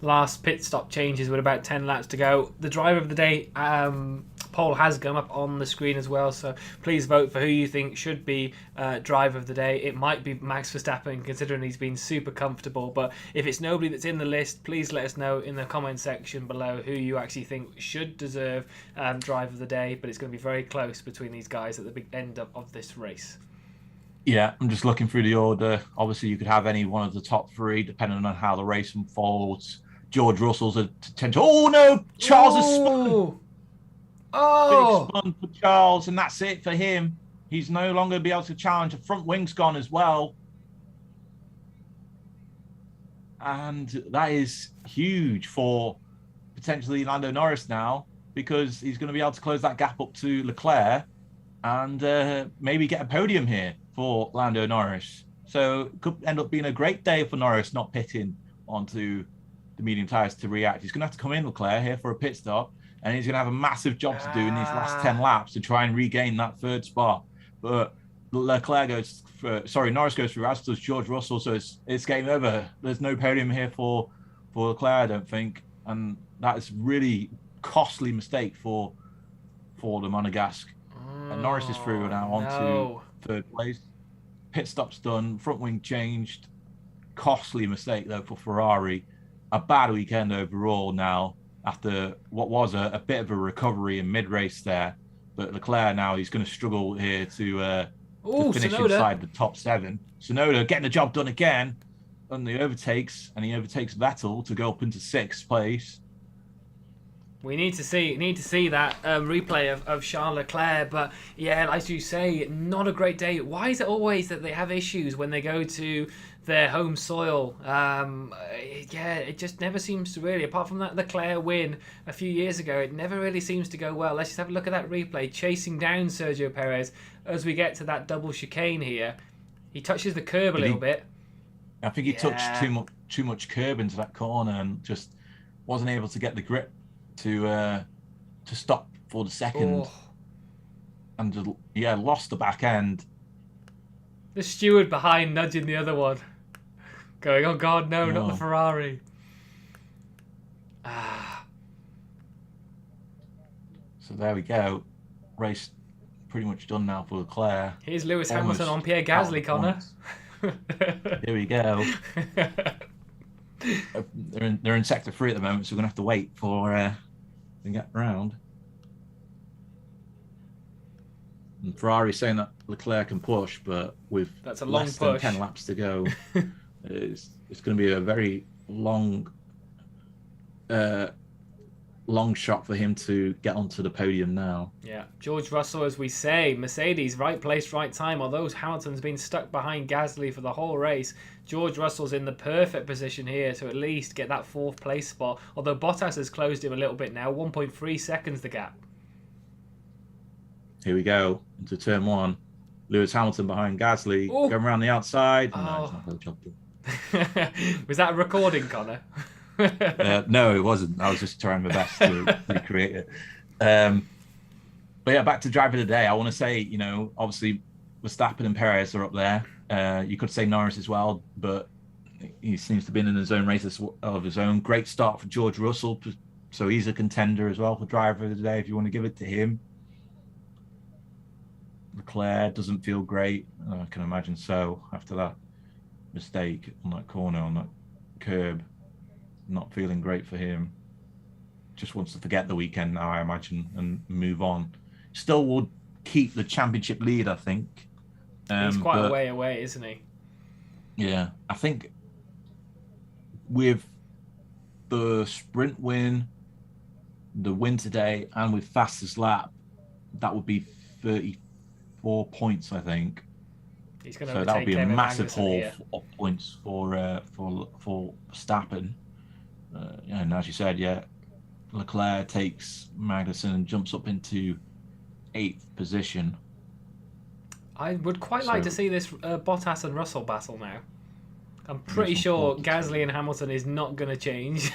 last pit stop changes with about 10 laps to go. The driver of the day poll has come up on the screen as well, so please vote for who you think should be driver of the day. It might be Max Verstappen, considering he's been super comfortable, but if it's nobody that's in the list, please let us know in the comment section below who you actually think should deserve driver of the day. But it's going to be very close between these guys at the big end of this race. Yeah, I'm just looking through the order. Obviously, you could have any one of the top 3, depending on how the race unfolds. George Russell's a potential. Oh no, Charles has spun. Oh, Big spun for Charles, and that's it for him. He's no longer be able to challenge. The front wing's gone as well, and that is huge for potentially Lando Norris now, because he's going to be able to close that gap up to Leclerc and maybe get a podium here for Lando Norris. So it could end up being a great day for Norris not pitting onto the medium tyres to react. He's going to have to come in, Leclerc, here for a pit stop, and he's going to have a massive job to do in these last 10 laps to try and regain that third spot. But Norris goes through, as does George Russell, so it's game over. There's no podium here for Leclerc, I don't think, and that is really costly mistake for the Monegasque. And Norris is through now onto third place. Pit stop's done, front wing changed. Costly mistake though for Ferrari. A bad weekend overall now after what was a bit of a recovery in mid-race there. But Leclerc now, he's going to struggle here to finish inside the top 7. Tsunoda getting the job done again on the overtakes, and he overtakes Vettel to go up into 6th place. We need to see that replay of Charles Leclerc, but yeah, as you say, not a great day. Why is it always that they have issues when they go to their home soil? It just never seems to really, apart from that Leclerc win a few years ago, it never really seems to go well. Let's just have a look at that replay, chasing down Sergio Perez as we get to that double chicane here. He touches the curb a little bit. I think he touched too much curb into that corner and just wasn't able to get the grip to stop for the second, and just, lost the back end. The steward behind nudging the other one, going, "Oh God, no, not the Ferrari." So there we go. Race pretty much done now for Leclerc. Here's Lewis Hamilton on Pierre Gasly, Conor. Here we go. They're in sector 3 at the moment, so we're gonna have to wait for and get round. And Ferrari saying that Leclerc can push, but with that's a long less push. than 10 laps to go, it's going to be a very long long shot for him to get onto the podium now. Yeah, George Russell, as we say, Mercedes, right place, right time. Although Hamilton's been stuck behind Gasly for the whole race, George Russell's in the perfect position here to at least get that 4th place spot. Although Bottas has closed him a little bit now, 1.3 seconds the gap. Here we go into turn 1. Lewis Hamilton behind Gasly, going around the outside. Oh. No, it's not very job. Was that a recording, Conor? No, it wasn't. I was just trying my best to recreate it. But yeah, back to driver of the day. I want to say, obviously Verstappen and Perez are up there. You could say Norris as well, but he seems to be in his own race of his own. Great start for George Russell, so he's a contender as well for driver of the day if you want to give it to him. Leclerc doesn't feel great. I can imagine so after that mistake on that corner, on that curb. Not feeling great for him. Just wants to forget the weekend now, I imagine, and move on. Still would keep the championship lead, I think. He's quite a way away, isn't he? Yeah, I think with the sprint win, the win today, and with fastest lap, that would be 34 points, I think. He's going so that would be a massive haul of points for Verstappen. And as you said, yeah, Leclerc takes Magnussen and jumps up into 8th position. I would quite like to see this Bottas and Russell battle now. I'm pretty sure Gasly and Hamilton is not going to change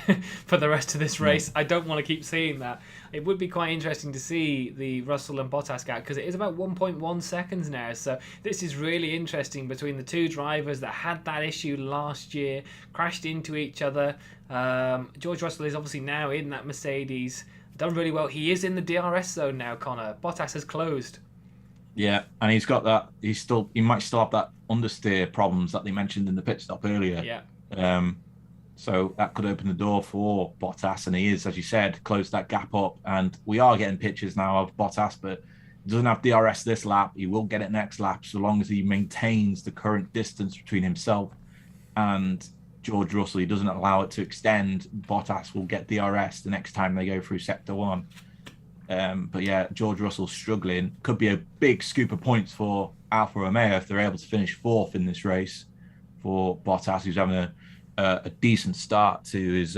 for the rest of this race. I don't want to keep seeing that. It would be quite interesting to see the Russell and Bottas gap because it is about 1.1 seconds now. So this is really interesting between the two drivers that had that issue last year, crashed into each other. George Russell is obviously now in that Mercedes, done really well. He is in the DRS zone now, Conor. Bottas has closed. Yeah, and he's got that. He might still have that understeer problems that they mentioned in the pit stop earlier. Yeah. So that could open the door for Bottas, and he is, as you said, closed that gap up. And we are getting pictures now of Bottas, but he doesn't have DRS this lap. He will get it next lap, so long as he maintains the current distance between himself and George Russell. He doesn't allow it to extend. Bottas will get DRS the next time they go through Sector 1. But yeah, George Russell's struggling. Could be a big scoop of points for Alfa Romeo if they're able to finish 4th in this race for Bottas, who's having a decent start to his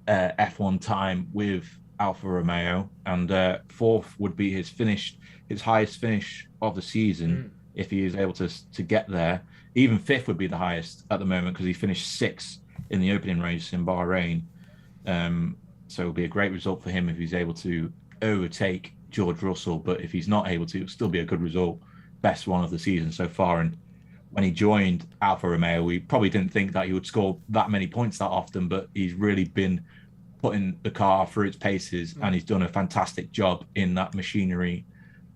F1 time with Alfa Romeo, and 4th would be his highest finish of the season if he is able to get there. Even 5th would be the highest at the moment because he finished 6th in the opening race in Bahrain. So it'll be a great result for him if he's able to overtake George Russell. But if he's not able to, it'll still be a good result. Best one of the season so far. And when he joined Alfa Romeo, we probably didn't think that he would score that many points that often, but he's really been putting the car through its paces, and he's done a fantastic job in that machinery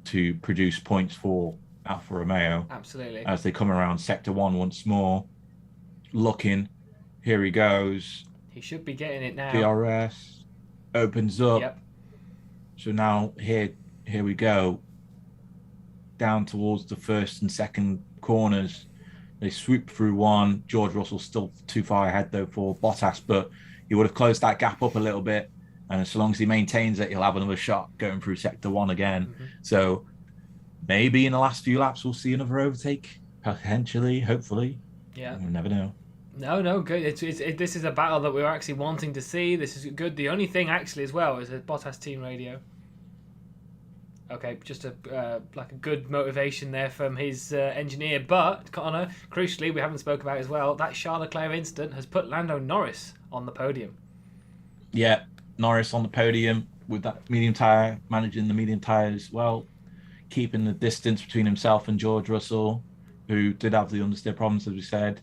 to produce points for Alfa Romeo. Absolutely. As they come around Sector 1 once more. Looking. Here he goes. He should be getting it now. DRS. Opens up. Yep. So now here we go. Down towards the first and second corners. They swoop through one. George Russell's still too far ahead though for Bottas, but he would have closed that gap up a little bit. And so long as he maintains it, he'll have another shot going through Sector 1 again. Mm-hmm. So maybe in the last few laps we'll see another overtake. Potentially, hopefully. Yeah. We'll never know. No, good. This is a battle that we were actually wanting to see. This is good. The only thing actually as well is a Bottas team radio. Okay, just a good motivation there from his engineer. But, Conor, crucially, we haven't spoke about as well, that Charles Leclerc incident has put Lando Norris on the podium. Yeah, Norris on the podium with that medium tyre, managing the medium tyre as well, keeping the distance between himself and George Russell, who did have the understeer problems, as we said.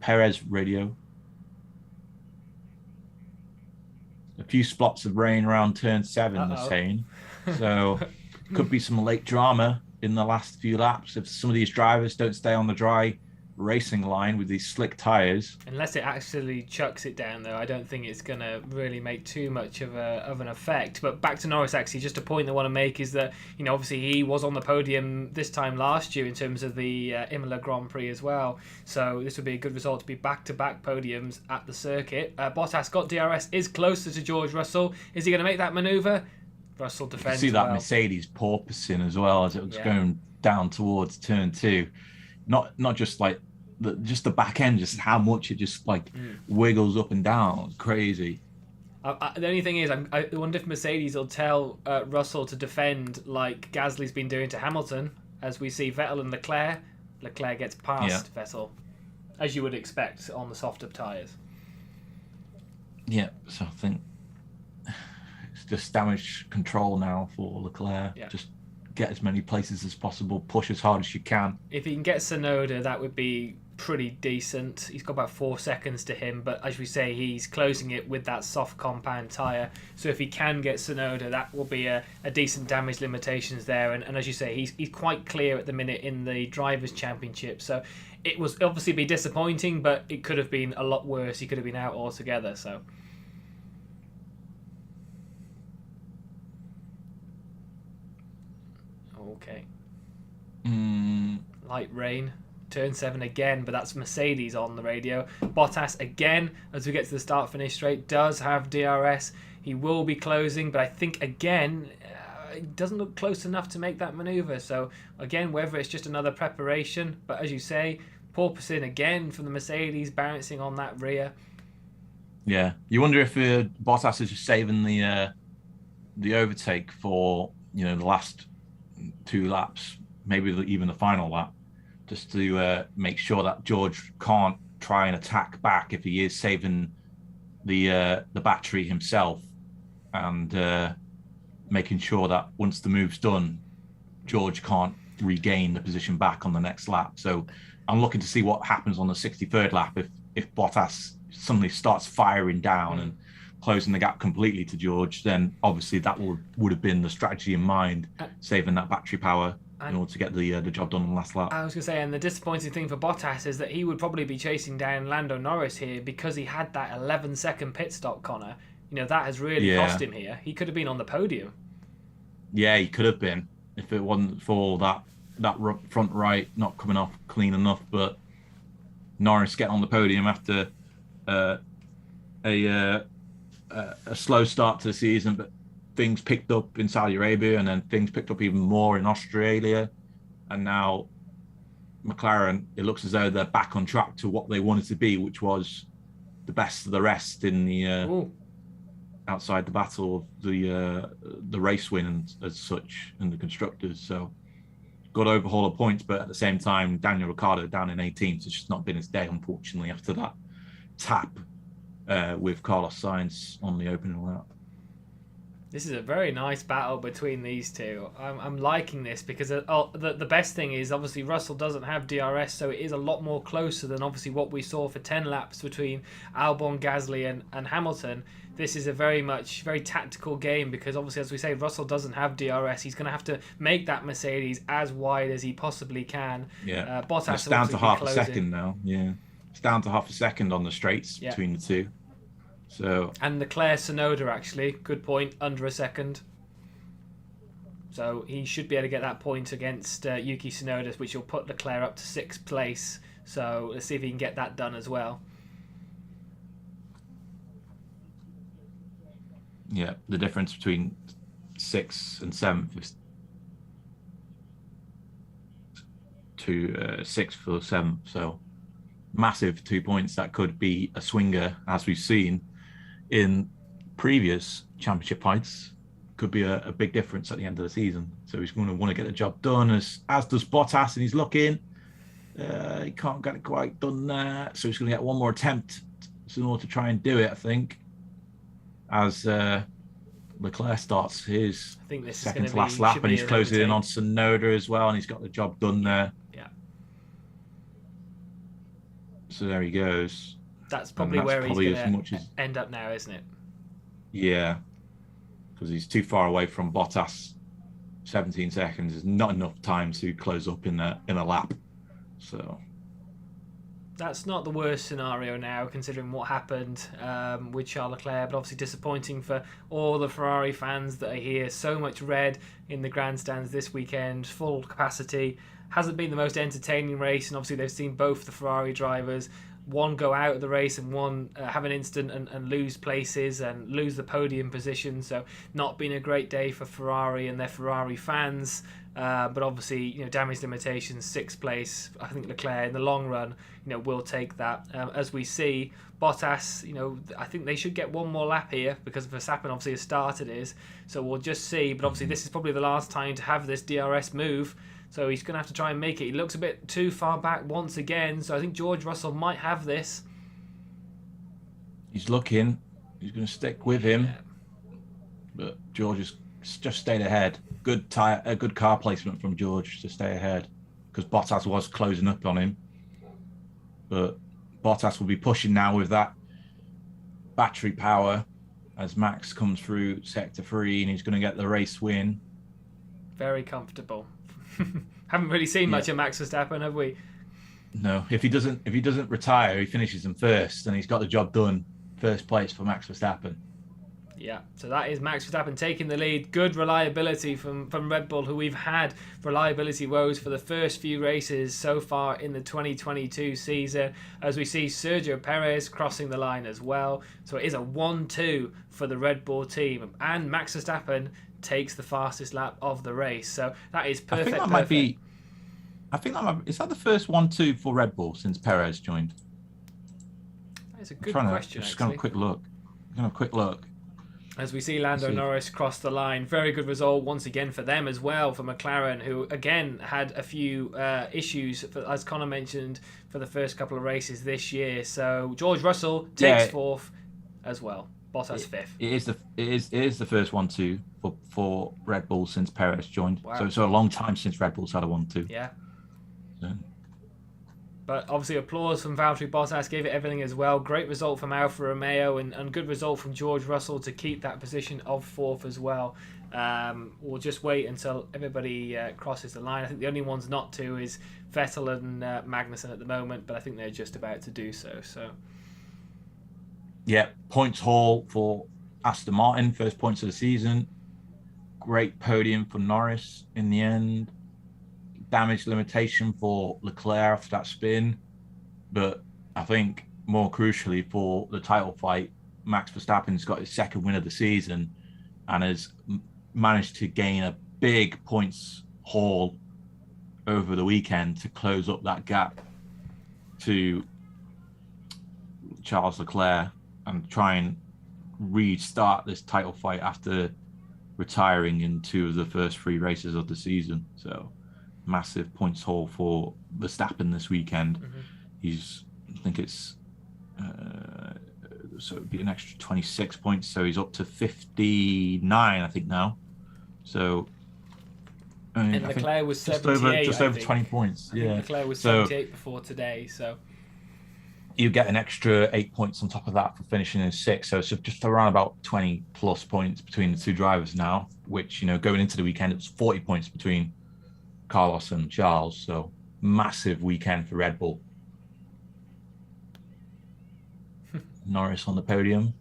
Perez radio. A few spots of rain around turn 7, they're saying. So could be some late drama in the last few laps if some of these drivers don't stay on the dry racing line with these slick tyres. Unless it actually chucks it down, though, I don't think it's going to really make too much of an effect. But back to Norris, actually, just a point I want to make is that, obviously he was on the podium this time last year in terms of the Imola Grand Prix as well. So this would be a good result to be back-to-back podiums at the circuit. Bottas got DRS, is closer to George Russell. Is he going to make that manoeuvre? Russell defends. You see that Mercedes porpoising as well as it was going down towards turn 2. Not just like just the back end, just how much it just wiggles up and down. It's crazy. The only thing is, I wonder if Mercedes will tell Russell to defend like Gasly's been doing to Hamilton, as we see Vettel and Leclair. Leclair gets past Vettel, as you would expect on the softer tyres. Yeah, so I think it's just damage control now for Leclerc. Yeah. Just get as many places as possible, push as hard as you can. If he can get Tsunoda, that would be pretty decent. He's got about 4 seconds to him, but as we say, he's closing it with that soft compound tyre. So if he can get Tsunoda, that will be a decent damage limitations there. And as you say, he's quite clear at the minute in the Drivers' Championship. So it was obviously be disappointing, but it could have been a lot worse. He could have been out altogether. So. Okay. Light rain. Turn 7 again, but that's Mercedes on the radio. Bottas again, as we get to the start-finish straight, does have DRS. He will be closing, but I think again, it doesn't look close enough to make that manoeuvre. So again, whether it's just another preparation, but as you say, porpoising again from the Mercedes, bouncing on that rear. Yeah, you wonder if Bottas is just saving the overtake for the last 2 laps, maybe even the final lap, just to make sure that George can't try and attack back if he is saving the battery himself, and making sure that once the move's done, George can't regain the position back on the next lap. So I'm looking to see what happens on the 63rd lap if Bottas suddenly starts firing down and closing the gap completely to George. Then obviously that would have been the strategy in mind, saving that battery power in order to get the job done on the last lap. I was going to say, and the disappointing thing for Bottas is that he would probably be chasing down Lando Norris here because he had that 11-second pit stop, Conor. That has really cost him here. He could have been on the podium. Yeah, he could have been if it wasn't for that front right not coming off clean enough. But Norris getting on the podium after a slow start to the season, but things picked up in Saudi Arabia, and then things picked up even more in Australia, and now McLaren, it looks as though they're back on track to what they wanted to be, which was the best of the rest in the outside the battle of the race win and as such in the constructors. So got to overhaul the points, but at the same time, Daniel Ricciardo down in 18th. It's just not been his day, unfortunately, after that tap with Carlos Sainz on the opening lap. This is a very nice battle between these two. I'm liking this because the best thing is obviously Russell doesn't have DRS, so it is a lot more closer than obviously what we saw for 10 laps between Albon, Gasly and Hamilton. This is a very tactical game because obviously, as we say, Russell doesn't have DRS. He's going to have to make that Mercedes as wide as he possibly can. Yeah, Bottas it's down to half a second now. Yeah, it's down to half a second on the straights between the two. So and Leclerc Tsunoda, actually, good point, under a second. So he should be able to get that point against Yuki Tsunoda, which will put Leclerc up to 6th place. So let's see if he can get that done as well. Yeah, the difference between 6th and 7th is to 6th for 7th. So massive 2 points. That could be a swinger, as we've seen in previous championship fights. Could be a big difference at the end of the season. So he's going to want to get the job done, as does Bottas, and he's looking. He can't get it quite done there, so he's going to get one more attempt in order to try and do it, I think, as Leclerc starts his second to last lap, and he's closing in on Tsunoda as well, and he's got the job done there. Yeah. So there he goes. That's probably where he's going to end up now, isn't it? Yeah, because he's too far away from Bottas. 17 seconds is not enough time to close up in a lap. So That's not the worst scenario now, considering what happened with Charles Leclerc, but obviously disappointing for all the Ferrari fans that are here. So much red in the grandstands this weekend, full capacity. Hasn't been the most entertaining race, and obviously they've seen both the Ferrari drivers, one go out of the race and one have an instant and lose places and lose the podium position. So not been a great day for Ferrari and their Ferrari fans. But obviously, damage limitations, 6th place. I think Leclerc in the long run, will take that. As we see, Bottas, I think they should get one more lap here because Verstappen obviously has started his. So we'll just see. But obviously, this is probably the last time to have this DRS move. So he's going to have to try and make it. He looks a bit too far back once again. So I think George Russell might have this. He's looking. He's going to stick with him. Yeah. But George has just stayed ahead. Good car placement from George to stay ahead because Bottas was closing up on him. But Bottas will be pushing now with that battery power as Max comes through sector 3 and he's going to get the race win. Very comfortable. Haven't really seen much of Max Verstappen, have we? No. If he doesn't retire, he finishes in first, and he's got the job done. First place for Max Verstappen. Yeah, so that is Max Verstappen taking the lead. Good reliability from Red Bull, who we've had reliability woes for the first few races so far in the 2022 season. As we see Sergio Perez crossing the line as well. So it is a 1-2 for the Red Bull team. And Max Verstappen takes the fastest lap of the race. So that is perfect. Is that the first 1-2 for Red Bull since Perez joined? That's a good question. Just going to have a quick look. As we see Lando Norris cross the line. Very good result once again for them as well, for McLaren, who again had a few issues, as Conor mentioned, for the first couple of races this year. So George Russell takes 4th as well. Bottas 5th. It is the first 1-2 for Red Bull since Perez joined. Wow. So a long time since Red Bull's had a 1-2. Yeah. So. But obviously applause from Valtteri Bottas, gave it everything as well. Great result from Alfa Romeo and good result from George Russell to keep that position of 4th as well. We'll just wait until everybody crosses the line. I think the only ones not to is Vettel and Magnussen at the moment, but I think they're just about to do so. Yeah, points haul for Aston Martin, first points of the season. Great podium for Norris in the end. Damage limitation for Leclerc after that spin. But I think more crucially for the title fight, Max Verstappen's got his 2nd win of the season and has managed to gain a big points haul over the weekend to close up that gap to Charles Leclerc and try and restart this title fight after retiring in 2 of the first 3 races of the season. So massive points haul for Verstappen this weekend. Mm-hmm. I think it's so it'd be an extra 26 points, so he's up to 59 I think now. So and Leclerc was 78, just over 20 points. I think Leclerc was 78 before today, so you get an extra 8 points on top of that for finishing in 6th. So it's just around about 20 plus points between the 2 drivers now, which, going into the weekend, it was 40 points between Carlos and Charles. So massive weekend for Red Bull. Norris on the podium.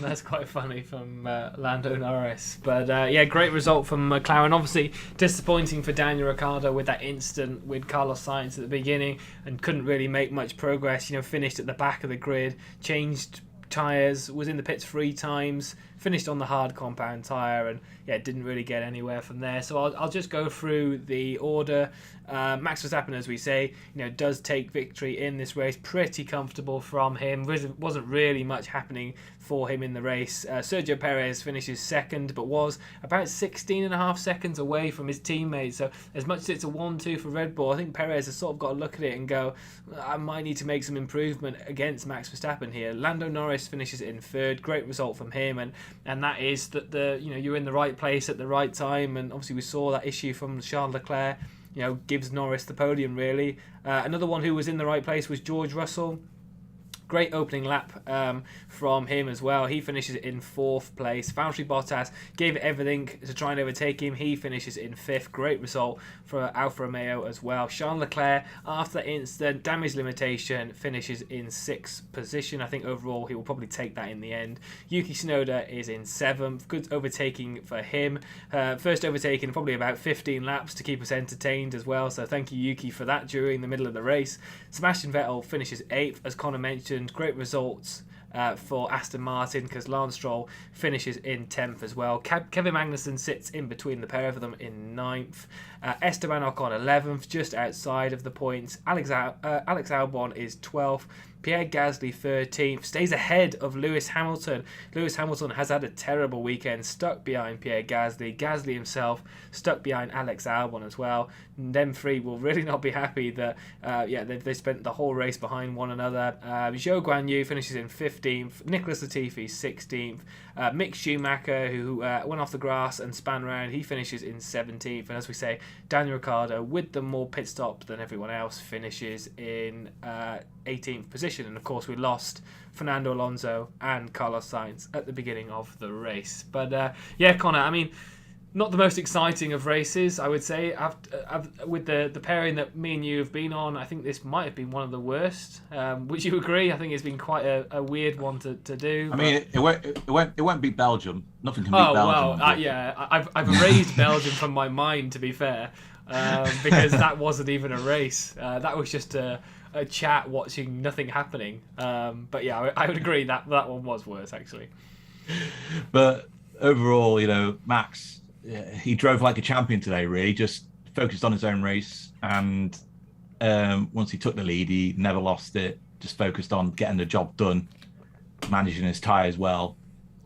That's quite funny from Lando Norris. But great result from McLaren. Obviously disappointing for Daniel Ricciardo with that incident with Carlos Sainz at the beginning and couldn't really make much progress. Finished at the back of the grid, changed tyres, was in the pits 3 times, finished on the hard compound tyre, and didn't really get anywhere from there. So I'll just go through the order. Max Verstappen, as we say, does take victory in this race. Pretty comfortable from him. Wasn't really much happening for him in the race. Sergio Perez finishes 2nd, but was about 16.5 seconds away from his teammates. So as much as it's a 1-2 for Red Bull, I think Perez has sort of got to look at it and go, I might need to make some improvement against Max Verstappen here. Lando Norris finishes in 3rd. Great result from him, and that is that you're in the right place at the right time. And obviously we saw that issue from Charles Leclerc. Gives Norris the podium really. Another one who was in the right place was George Russell. Great opening lap from him as well. He finishes in 4th place. Valtteri Bottas gave it everything to try and overtake him. He finishes in 5th. Great result for Alfa Romeo as well. Charles Leclerc, after that incident, damage limitation, finishes in 6th position. I think overall he will probably take that in the end. Yuki Tsunoda is in 7th. Good overtaking for him. First overtaking in probably about 15 laps to keep us entertained as well. So thank you, Yuki, for that during the middle of the race. Sebastian Vettel finishes 8th, as Conor mentioned. Great results for Aston Martin, because Lance Stroll finishes in 10th as well. Kevin Magnussen sits in between the pair of them in 9th. Esteban Ocon 11th, just outside of the points. Alex Albon is 12th. Pierre Gasly 13th, stays ahead of Lewis Hamilton. Lewis Hamilton has had a terrible weekend, stuck behind Pierre Gasly. Gasly himself stuck behind Alex Albon as well. And them three will really not be happy that they spent the whole race behind one another. Zhou Guanyu finishes in 15th. Nicholas Latifi 16th. Mick Schumacher, who went off the grass and span round, he finishes in 17th. And as we say, Daniel Ricciardo, with the more pit stops than everyone else, finishes in 18th position. And of course, we lost Fernando Alonso and Carlos Sainz at the beginning of the race. But Conor, I mean, not the most exciting of races, I would say. With the pairing that me and you have been on, I think this might have been one of the worst. Would you agree? I think it's been quite a weird one to do. I mean, it won't beat Belgium. Nothing can beat Belgium. I've erased Belgium from my mind, to be fair, because that wasn't even a race. That was just a chat watching nothing happening. But yeah, I would agree that one was worse, actually. But overall, Max, he drove like a champion today, really. Just focused on his own race. And once he took the lead, he never lost it. Just focused on getting the job done, managing his tyres well.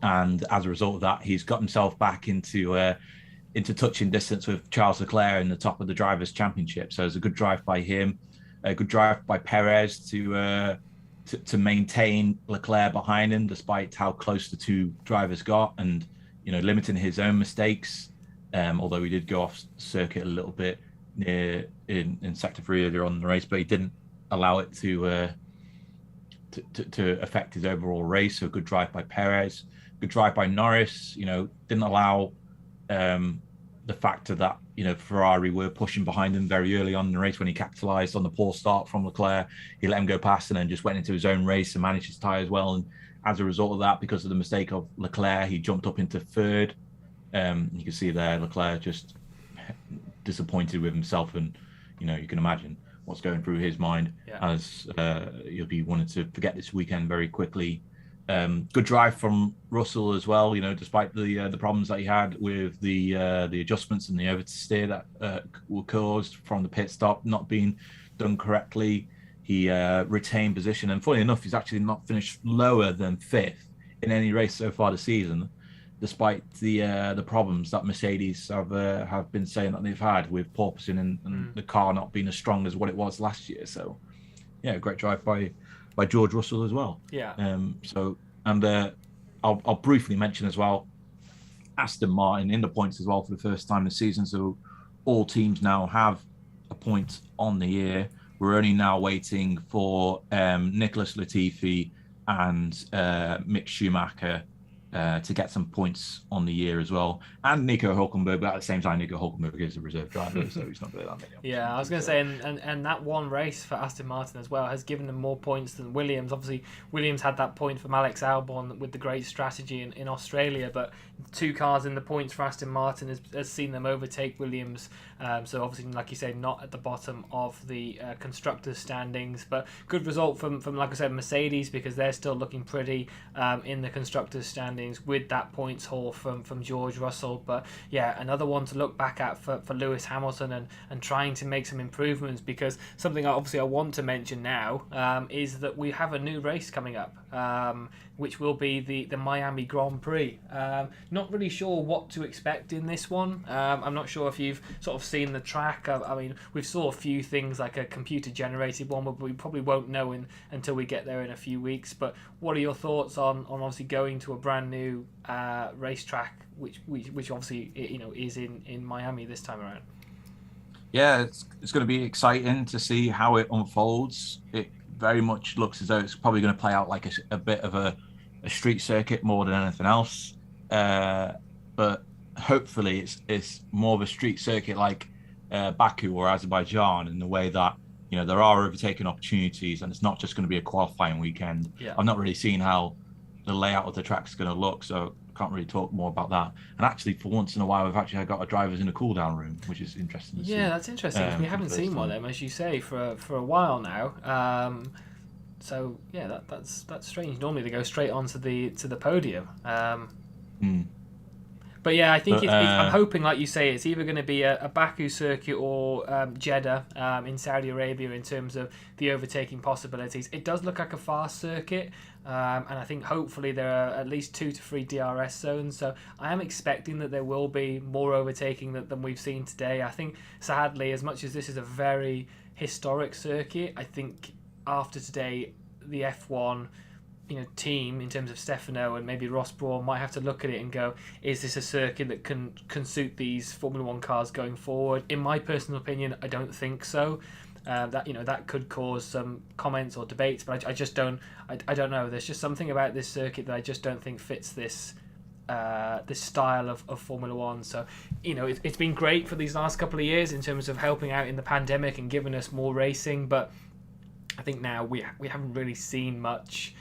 And as a result of that, he's got himself back into touching distance with Charles Leclerc in the top of the Drivers' Championship. So it's a good drive by him. A good drive by Perez to maintain Leclerc behind him, despite how close the two drivers got, and limiting his own mistakes. Although he did go off circuit a little bit near in sector 3 earlier on in the race, but he didn't allow it to affect his overall race. So good drive by Perez. Good drive by Norris. Didn't allow the factor that Ferrari were pushing behind him very early on in the race. When he capitalised on the poor start from Leclerc, he let him go past and then just went into his own race and managed his tyres well. And as a result of that, because of the mistake of Leclerc, he jumped up into 3rd. You can see there Leclerc just disappointed with himself, and you can imagine what's going through his mind as he'll be wanting to forget this weekend very quickly. Good drive from Russell as well. Despite the problems that he had with the adjustments and the oversteer that were caused from the pit stop not being done correctly, he retained position. And funny enough, he's actually not finished lower than 5th in any race so far this season, despite the problems that Mercedes have been saying that they've had with porpoising and the car not being as strong as what it was last year. So, yeah, great drive by George Russell as well. Yeah. I'll briefly mention as well, Aston Martin in the points as well for the first time this season. So all teams now have a point on the year. We're only now waiting for Nicholas Latifi and Mick Schumacher to get some points on the year as well, and Nico Hülkenberg. But at the same time, Nico Hülkenberg is a reserve driver, so he's not really that many. Yeah, I was going to say, and that one race for Aston Martin as well has given them more points than Williams. Obviously, Williams had that point from Alex Albon with the great strategy in Australia, but 2 cars in the points for Aston Martin has seen them overtake Williams. So obviously, like you said, not at the bottom of the constructors' standings, but good result from like I said, Mercedes, because they're still looking pretty in the constructors' standings with that points haul from George Russell. But yeah, another one to look back at for Lewis Hamilton and trying to make some improvements, because something I want to mention now is that we have a new race coming up, which will be the Miami Grand Prix. Not really sure what to expect in this one. I'm not sure if you've sort of seen the track. I mean, we've saw a few things like a computer generated one, but we probably won't know until we get there in a few weeks. But what are your thoughts on obviously going to a brand new racetrack, which obviously is in Miami this time around? Yeah, it's going to be exciting to see how it unfolds. very much looks as though it's probably going to play out like a bit of a street circuit more than anything else. But hopefully it's more of a street circuit like Baku or Azerbaijan, in the way that, you know, there are overtaking opportunities and it's not just going to be a qualifying weekend. Yeah. I've not really seen how the layout of the track is going to look, so I can't really talk more about that. And actually, for once in a while, we've actually got our drivers in a cool down room, which is interesting to see. Yeah, that's interesting. We haven't seen one of them, as you say, for a while now. So yeah, that's strange. Normally they go straight onto the podium. But yeah, I think I'm hoping, like you say, it's either going to be a Baku circuit or Jeddah in Saudi Arabia in terms of the overtaking possibilities. It does look like a fast circuit, and I think hopefully there are at least 2 to 3 DRS zones. So I am expecting that there will be more overtaking than we've seen today. I think, sadly, as much as this is a very historic circuit, I think after today, the F1 team, in terms of Stefano and maybe Ross Brawn, might have to look at it and go, is this a circuit that can suit these Formula One cars going forward? In my personal opinion, I don't think so. That could cause some comments or debates, but I just don't. I don't know. There's just something about this circuit that I just don't think fits this style of Formula One. So, it's been great for these last couple of years in terms of helping out in the pandemic and giving us more racing, but I think now we haven't really seen much.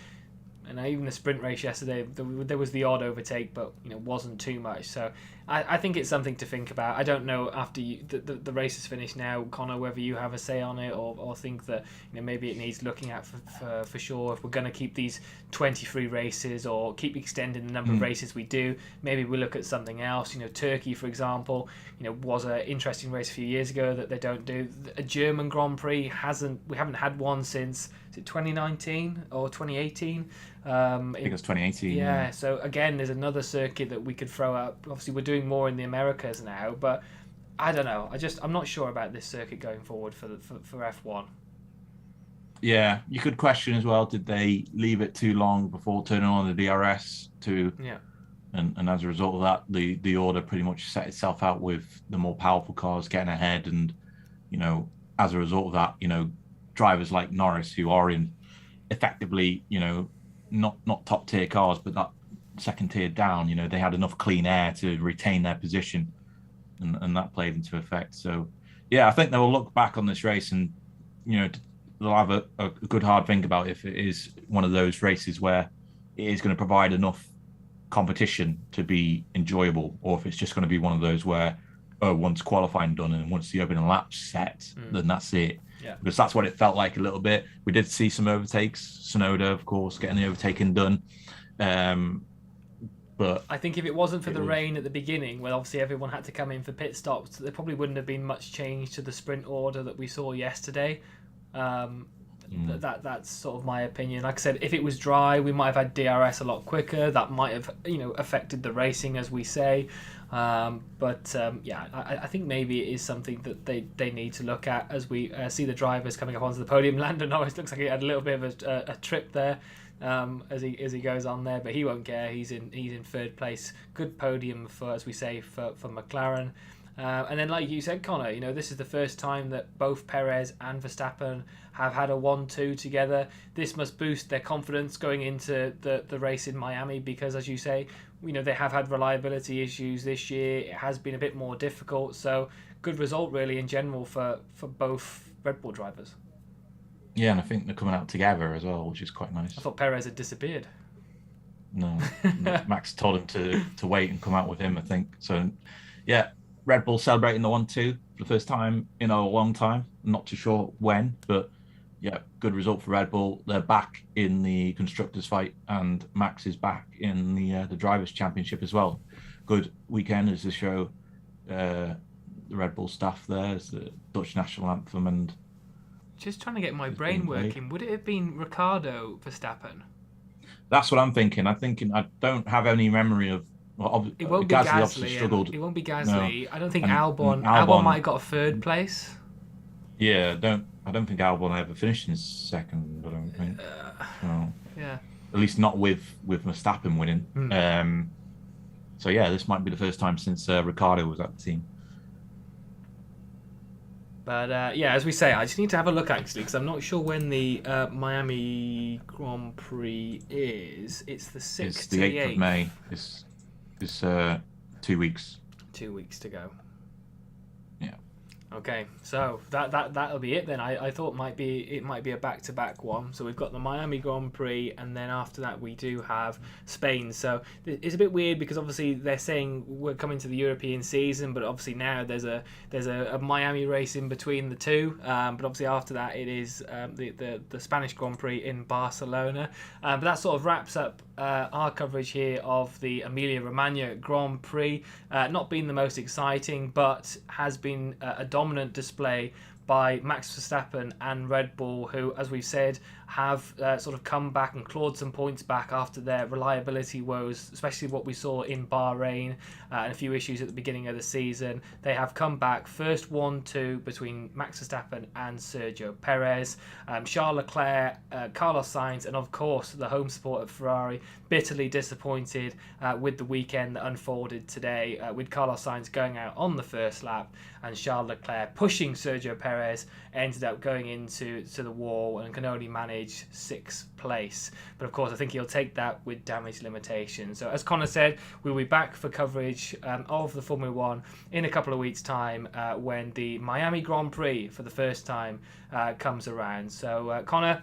And even the sprint race yesterday, there was the odd overtake, but wasn't too much. So I think it's something to think about. I don't know after the race is finished now, Conor, whether you have a say on it or think that maybe it needs looking at for sure. If we're going to keep these 23 races or keep extending the number of races we do, maybe we look at something else. Turkey, for example, was an interesting race a few years ago that they don't do. A German Grand Prix we haven't had one since, is it 2019 or 2018? I think it was 2018. Yeah, so again, there's another circuit that we could throw up. Obviously, we're doing more in the Americas now, but I don't know. I'm not sure about this circuit going forward for F1. Yeah, you could question as well, did they leave it too long before turning on the DRS and as a result of that, the order pretty much set itself out with the more powerful cars getting ahead, and as a result of that, drivers like Norris, who are in effectively, not top tier cars, but that second tier down, they had enough clean air to retain their position, and that played into effect. So yeah, I think they'll look back on this race and they'll have a good hard think about if it is one of those races where it is going to provide enough competition to be enjoyable, or if it's just going to be one of those where once qualifying done and once the opening lap's set, then that's it. Yeah. Because that's what it felt like a little bit. We did see some overtakes. Sonoda, of course, getting the overtaking done. But I think if it wasn't for the rain at the beginning, where obviously everyone had to come in for pit stops, there probably wouldn't have been much change to the sprint order that we saw yesterday. That's sort of my opinion. Like I said, if it was dry, we might have had DRS a lot quicker. That might have affected the racing, as we say. I think maybe it is something that they need to look at as we see the drivers coming up onto the podium. Lando Norris looks like he had a little bit of a trip there as he goes on there, but he won't care. He's in third place. Good podium for, as we say, for McLaren. And then, like you said, Conor, this is the first time that both Perez and Verstappen have had a 1-2 together. This must boost their confidence going into the race in Miami, because, as you say, they have had reliability issues this year. It has been a bit more difficult. So, good result, really, in general for both Red Bull drivers. Yeah, and I think they're coming out together as well, which is quite nice. I thought Perez had disappeared. No, Max told him to wait and come out with him, I think. So, yeah. Red Bull celebrating the 1-2 for the first time in a long time. I'm not too sure when, but yeah, good result for Red Bull. They're back in the constructors fight, and Max is back in the drivers' championship as well. Good weekend as they show the Red Bull staff there as the Dutch national anthem. And just trying to get my brain working. Would it have been Ricciardo Verstappen? That's what I'm thinking. I don't have any memory of. Well, it won't be Gasly. It won't be Gasly. No. I don't think Albon might have got a third place. Yeah, I don't think Albon ever finished in second. I don't think. No. Yeah. At least not with Verstappen winning. So yeah, this might be the first time since Ricciardo was at the team. But yeah, as we say, I just need to have a look actually because I'm not sure when the Miami Grand Prix is. It's the 6th It's to the the 8th 8th. of May. It's 2 weeks. 2 weeks to go. Yeah. Okay, so that'll be it then. I thought it might be a back-to-back one. So we've got the Miami Grand Prix, and then after that we do have Spain. So it's a bit weird because obviously they're saying we're coming to the European season, but obviously now there's a Miami race in between the two. But obviously after that it is the Spanish Grand Prix in Barcelona. But that sort of wraps up our coverage here of the Emilia Romagna Grand Prix. Not being the most exciting, but has been a dominant display by Max Verstappen and Red Bull, who, as we've said, have sort of come back and clawed some points back after their reliability woes, especially what we saw in Bahrain and a few issues at the beginning of the season. They have come back. First 1-2 between Max Verstappen and Sergio Perez. Charles Leclerc, Carlos Sainz, and of course the home support of Ferrari, bitterly disappointed with the weekend that unfolded today, with Carlos Sainz going out on the first lap and Charles Leclerc pushing Sergio Perez, ended up going into the wall and can only manage 6th place. But of course, I think he'll take that with damage limitation. So as Conor said, we'll be back for coverage of the Formula 1 in a couple of weeks' time when the Miami Grand Prix for the first time comes around. So Conor,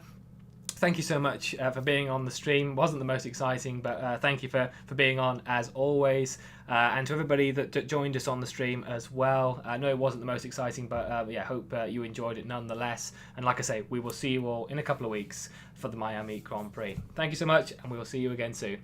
thank you so much for being on the stream. Wasn't the most exciting, but thank you for being on as always. And to everybody that joined us on the stream as well. I know it wasn't the most exciting, but yeah, hope you enjoyed it nonetheless. And like I say, we will see you all in a couple of weeks for the Miami Grand Prix. Thank you so much, and we will see you again soon.